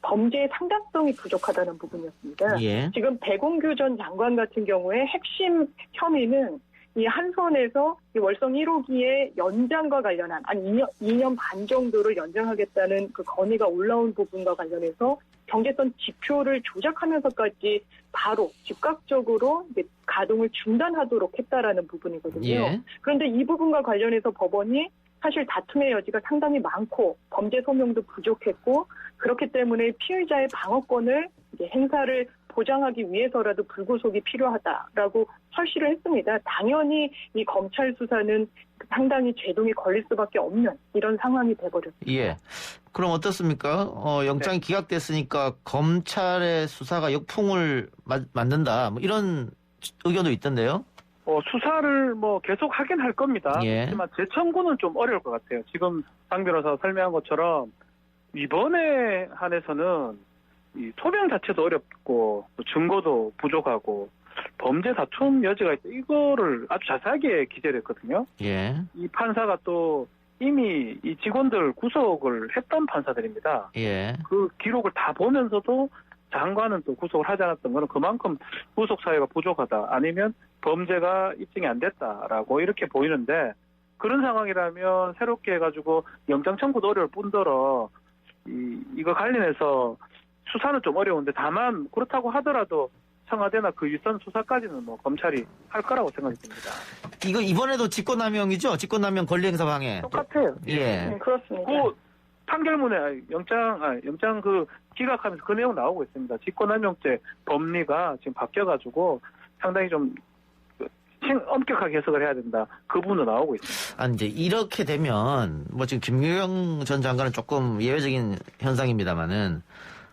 범죄의 상당성이 부족하다는 부분이었습니다. 예. 지금 백운규 전 장관 같은 경우에 핵심 혐의는 이 한선에서 이 월성 1호기의 연장과 관련한 한 2년 반 정도를 연장하겠다는 그 건의가 올라온 부분과 관련해서 경제성 지표를 조작하면서까지 바로 즉각적으로 이제 가동을 중단하도록 했다라는 부분이거든요. 예. 그런데 이 부분과 관련해서 법원이 사실 다툼의 여지가 상당히 많고 범죄 소명도 부족했고 그렇기 때문에 피의자의 방어권을 이제 행사를 보장하기 위해서라도 불구속이 필요하다라고 설시를 했습니다. 당연히 이 검찰 수사는 상당히 제동이 걸릴 수밖에 없는 이런 상황이 돼버렸습니다. 예. 그럼 어떻습니까? 영장이 기각됐으니까 검찰의 수사가 역풍을 맞는다. 뭐 이런 의견도 있던데요. 수사를 뭐 계속 하긴 할 겁니다. 예. 하지만 재청구는 좀 어려울 것 같아요. 지금 장 변호사가 설명한 것처럼 이번에 한해서는 이 소명 자체도 어렵고 증거도 부족하고 범죄 다툼 여지가 있다. 이거를 아주 자세하게 기재를 했거든요. 예. 이 판사가 또 이미 이 직원들 구속을 했던 판사들입니다. 예. 그 기록을 다 보면서도 장관은 또 구속을 하지 않았던 거는 그만큼 구속 사유가 부족하다. 아니면 범죄가 입증이 안 됐다라고 이렇게 보이는데 그런 상황이라면 새롭게 해가지고 영장 청구도 어려울 뿐더러 이거 관련해서 수사는 좀 어려운데 다만 그렇다고 하더라도 청와대나 그 윗선 수사까지는 뭐 검찰이 할 거라고 생각이 듭니다. 이거 이번에도 직권남용이죠? 직권남용 권리행사 방해. 똑같아요. 예. 네, 그렇습니다. 그 판결문에 영장 그 기각하면서 그 내용 나오고 있습니다. 직권남용죄 법리가 지금 바뀌어가지고 상당히 좀 엄격하게 해석을 해야 된다. 그 부분도 나오고 있습니다. 이제 이렇게 되면 뭐 지금 김규영 전 장관은 조금 예외적인 현상입니다만은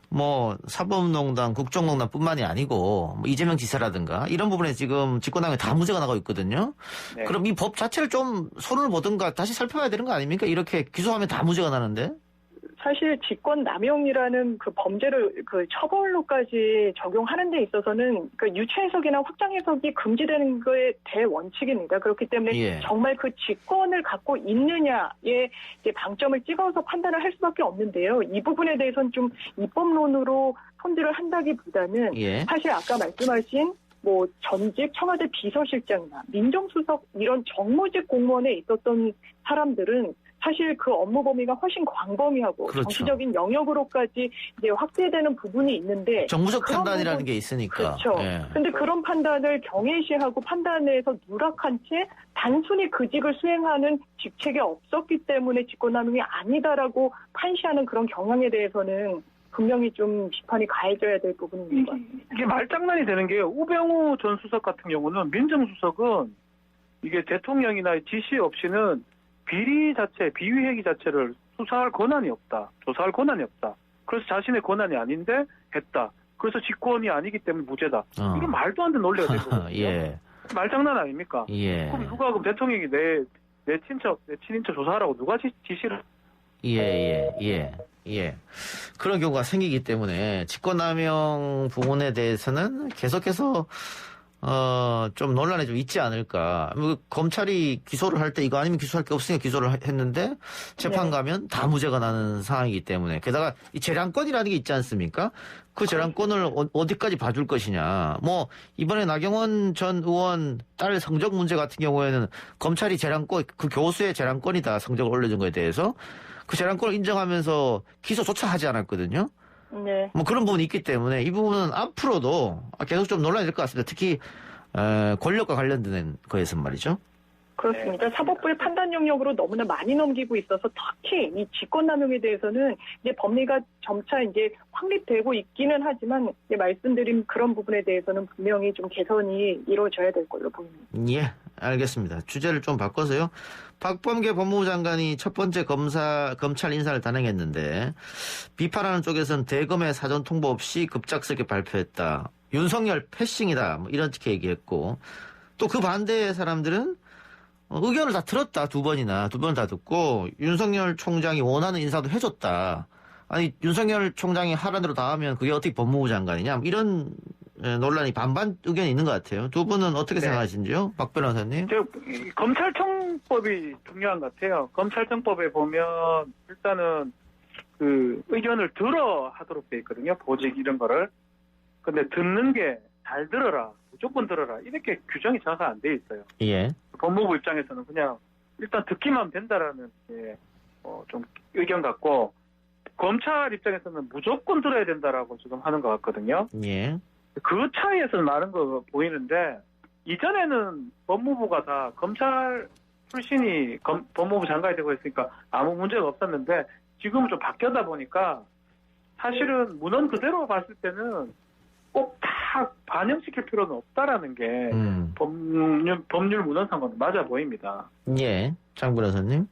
뭐 사법농단, 국정농단뿐만이 아니고 뭐 이재명 지사라든가 이런 부분에 지금 직권남용이 다 문제가 나고 있거든요. 네. 그럼 이 법 자체를 좀 손을 보든가 다시 살펴봐야 되는 거 아닙니까? 이렇게 기소하면 다 문제가 나는데. 사실 직권남용이라는 그 범죄를 그 처벌로까지 적용하는 데 있어서는 그 유체 해석이나 확장 해석이 금지되는 거의 대원칙입니다. 그렇기 때문에 예. 정말 그 직권을 갖고 있느냐에 이제 방점을 찍어서 판단을 할 수밖에 없는데요. 이 부분에 대해서는 좀 입법론으로 손질을 한다기보다는 예. 사실 아까 말씀하신 뭐 전직 청와대 비서실장이나 민정수석 이런 정무직 공무원에 있었던 사람들은 사실 그 업무 범위가 훨씬 광범위하고 그렇죠. 정치적인 영역으로까지 이제 확대되는 부분이 있는데 정무적 그런 판단이라는 부분- 게 있으니까. 그렇죠. 예. 근데 그런 판단을 경외시하고 판단에서 누락한 채 단순히 그 직을 수행하는 직책이 없었기 때문에 직권남용이 아니다라고 판시하는 그런 경향에 대해서는 분명히 좀 비판이 가해져야 될 부분입니다. 이게 말장난이 되는 게요. 우병우 전 수석 같은 경우는 민정수석은 이게 대통령이나 지시 없이는 비리 자체, 비위회기 자체를 수사할 권한이 없다. 조사할 권한이 없다. 그래서 자신의 권한이 아닌데 했다. 그래서 직권이 아니기 때문에 무죄다. 이게 말도 안 되는 논리가 되는 거거든요. 예. 말장난 아닙니까? 예. 그럼 누가 그럼 대통령이 내 친인척 조사하라고 누가 지시를 예. 그런 경우가 생기기 때문에 직권남용 부분에 대해서는 계속해서 좀 논란이 좀 있지 않을까. 뭐 검찰이 기소를 할 때 이거 아니면 기소할 게 없으니까 기소를 했는데 재판 가면 다 무죄가 나는 상황이기 때문에 게다가 이 재량권이라는 게 있지 않습니까? 그 재량권을 어디까지 봐줄 것이냐. 뭐 이번에 나경원 전 의원 딸 성적 문제 같은 경우에는 검찰이 재량권 그 교수의 재량권이다 성적을 올려준 거에 대해서 그 재량권을 인정하면서 기소조차 하지 않았거든요. 네. 뭐 그런 부분이 있기 때문에 이 부분은 앞으로도 계속 좀 논란이 될 것 같습니다. 특히 권력과 관련된 거에서 말이죠. 그렇습니다. 사법부의 판단 영역으로 너무나 많이 넘기고 있어서 특히 이 직권남용에 대해서는 이제 법리가 점차 이제 확립되고 있기는 하지만 이제 말씀드린 그런 부분에 대해서는 분명히 좀 개선이 이루어져야 될 걸로 보입니다. 예, 알겠습니다. 주제를 좀 바꿔서요. 박범계 법무부 장관이 첫 번째 검찰 인사를 단행했는데 비판하는 쪽에서는 대검의 사전 통보 없이 급작스럽게 발표했다. 윤석열 패싱이다. 뭐 이렇게 얘기했고 또 그 반대의 사람들은 의견을 다 들었다. 두 번을 다 듣고 윤석열 총장이 원하는 인사도 해줬다. 아니 윤석열 총장이 하라는 대로 다 하면 그게 어떻게 법무부 장관이냐. 이런 논란이 반반 의견이 있는 것 같아요. 두 분은 어떻게 생각하시는지요? 박 변호사님. 검찰청법이 중요한 것 같아요. 검찰청법에 보면 일단은 그 의견을 들어 하도록 돼 있거든요. 보직 이런 거를. 근데 듣는 게 잘 들어라, 무조건 들어라 이렇게 규정이 정확히 안 돼 있어요. 예. 법무부 입장에서는 그냥 일단 듣기만 된다라는 게 좀 의견 같고 검찰 입장에서는 무조건 들어야 된다라고 지금 하는 것 같거든요. 예. 그 차이에서 나는 거 보이는데 이전에는 법무부가 다 검찰 출신이 법무부 장관이 되고 있으니까 아무 문제가 없었는데 지금은 좀 바뀌다 보니까 사실은 문헌 그대로 봤을 때는 꼭 다 반영시킬 필요는 없다라는 게 법률 문헌상과는 맞아 보입니다. 예. 장 변호사님.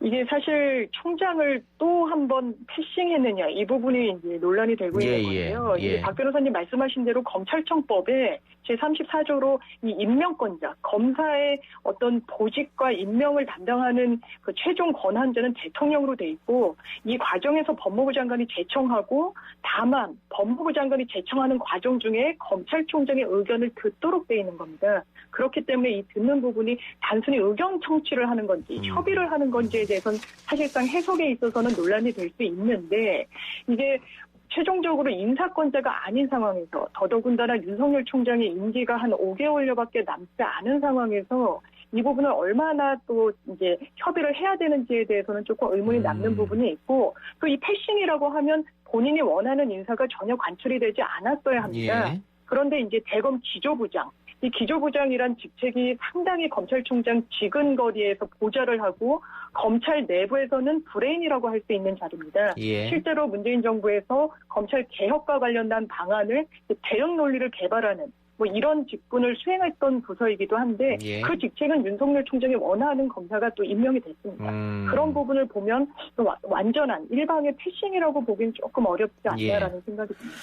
이게 사실 총장을 또 한 번 패싱했느냐 이 부분이 이제 논란이 되고 있는 건데요. 이제 박 변호사님 말씀하신 대로 검찰청법에 제34조로 이 임명권자, 검사의 어떤 보직과 임명을 담당하는 그 최종 권한자는 대통령으로 돼 있고 이 과정에서 법무부 장관이 제청하고 다만 법무부 장관이 제청하는 과정 중에 검찰총장의 의견을 듣도록 돼 있는 겁니다. 그렇기 때문에 이 듣는 부분이 단순히 의견 청취를 하는 건지 협의를 하는 건지에 대해서는 사실상 해석에 있어서는 논란이 될 수 있는데 이게 최종적으로 인사권자가 아닌 상황에서 더더군다나 윤석열 총장의 임기가 한 5개월여밖에 남지 않은 상황에서 이 부분을 얼마나 또 이제 협의를 해야 되는지에 대해서는 조금 의문이 남는 부분이 있고 또 이 패싱이라고 하면 본인이 원하는 인사가 전혀 관철이 되지 않았어야 합니다. 예. 그런데 이제 대검 기조부장 이 기조부장이란 직책이 상당히 검찰총장 지근거리에서 보좌를 하고 검찰 내부에서는 브레인이라고 할 수 있는 자리입니다. 예. 실제로 문재인 정부에서 검찰 개혁과 관련된 방안을 대응 논리를 개발하는 뭐 이런 직분을 수행했던 부서이기도 한데 그 직책은 윤석열 총장이 원하는 검사가 또 임명이 됐습니다. 그런 부분을 보면 또 완전한 일방의 패싱이라고 보기엔 조금 어렵지 않나라는 생각이 듭니다.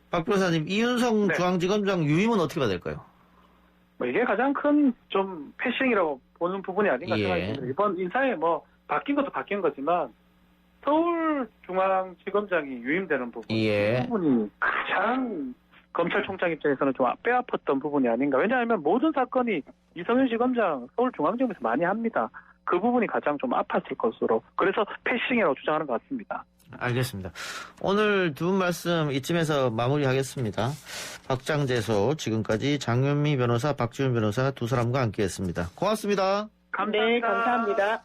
박 변호사님, 이윤성 중앙지검장 유임은 어떻게 받을까요? 이게 가장 큰 좀 패싱이라고 보는 부분이 아닌가 생각합니다. 이번 인사에 뭐 바뀐 것도 바뀐 거지만 서울중앙지검장이 유임되는 부분, 이 부분이 가장 검찰총장 입장에서는 좀 뼈아팠던 부분이 아닌가. 왜냐하면 모든 사건이 이성윤 지검장 서울중앙지검에서 많이 합니다. 그 부분이 가장 좀 아팠을 것으로. 그래서 패싱이라고 주장하는 것 같습니다. 알겠습니다. 오늘 두 분 말씀 이쯤에서 마무리하겠습니다. 박장재소, 지금까지 장윤미 변호사, 박지훈 변호사 두 사람과 함께했습니다. 고맙습니다. 감사합니다. 네, 감사합니다.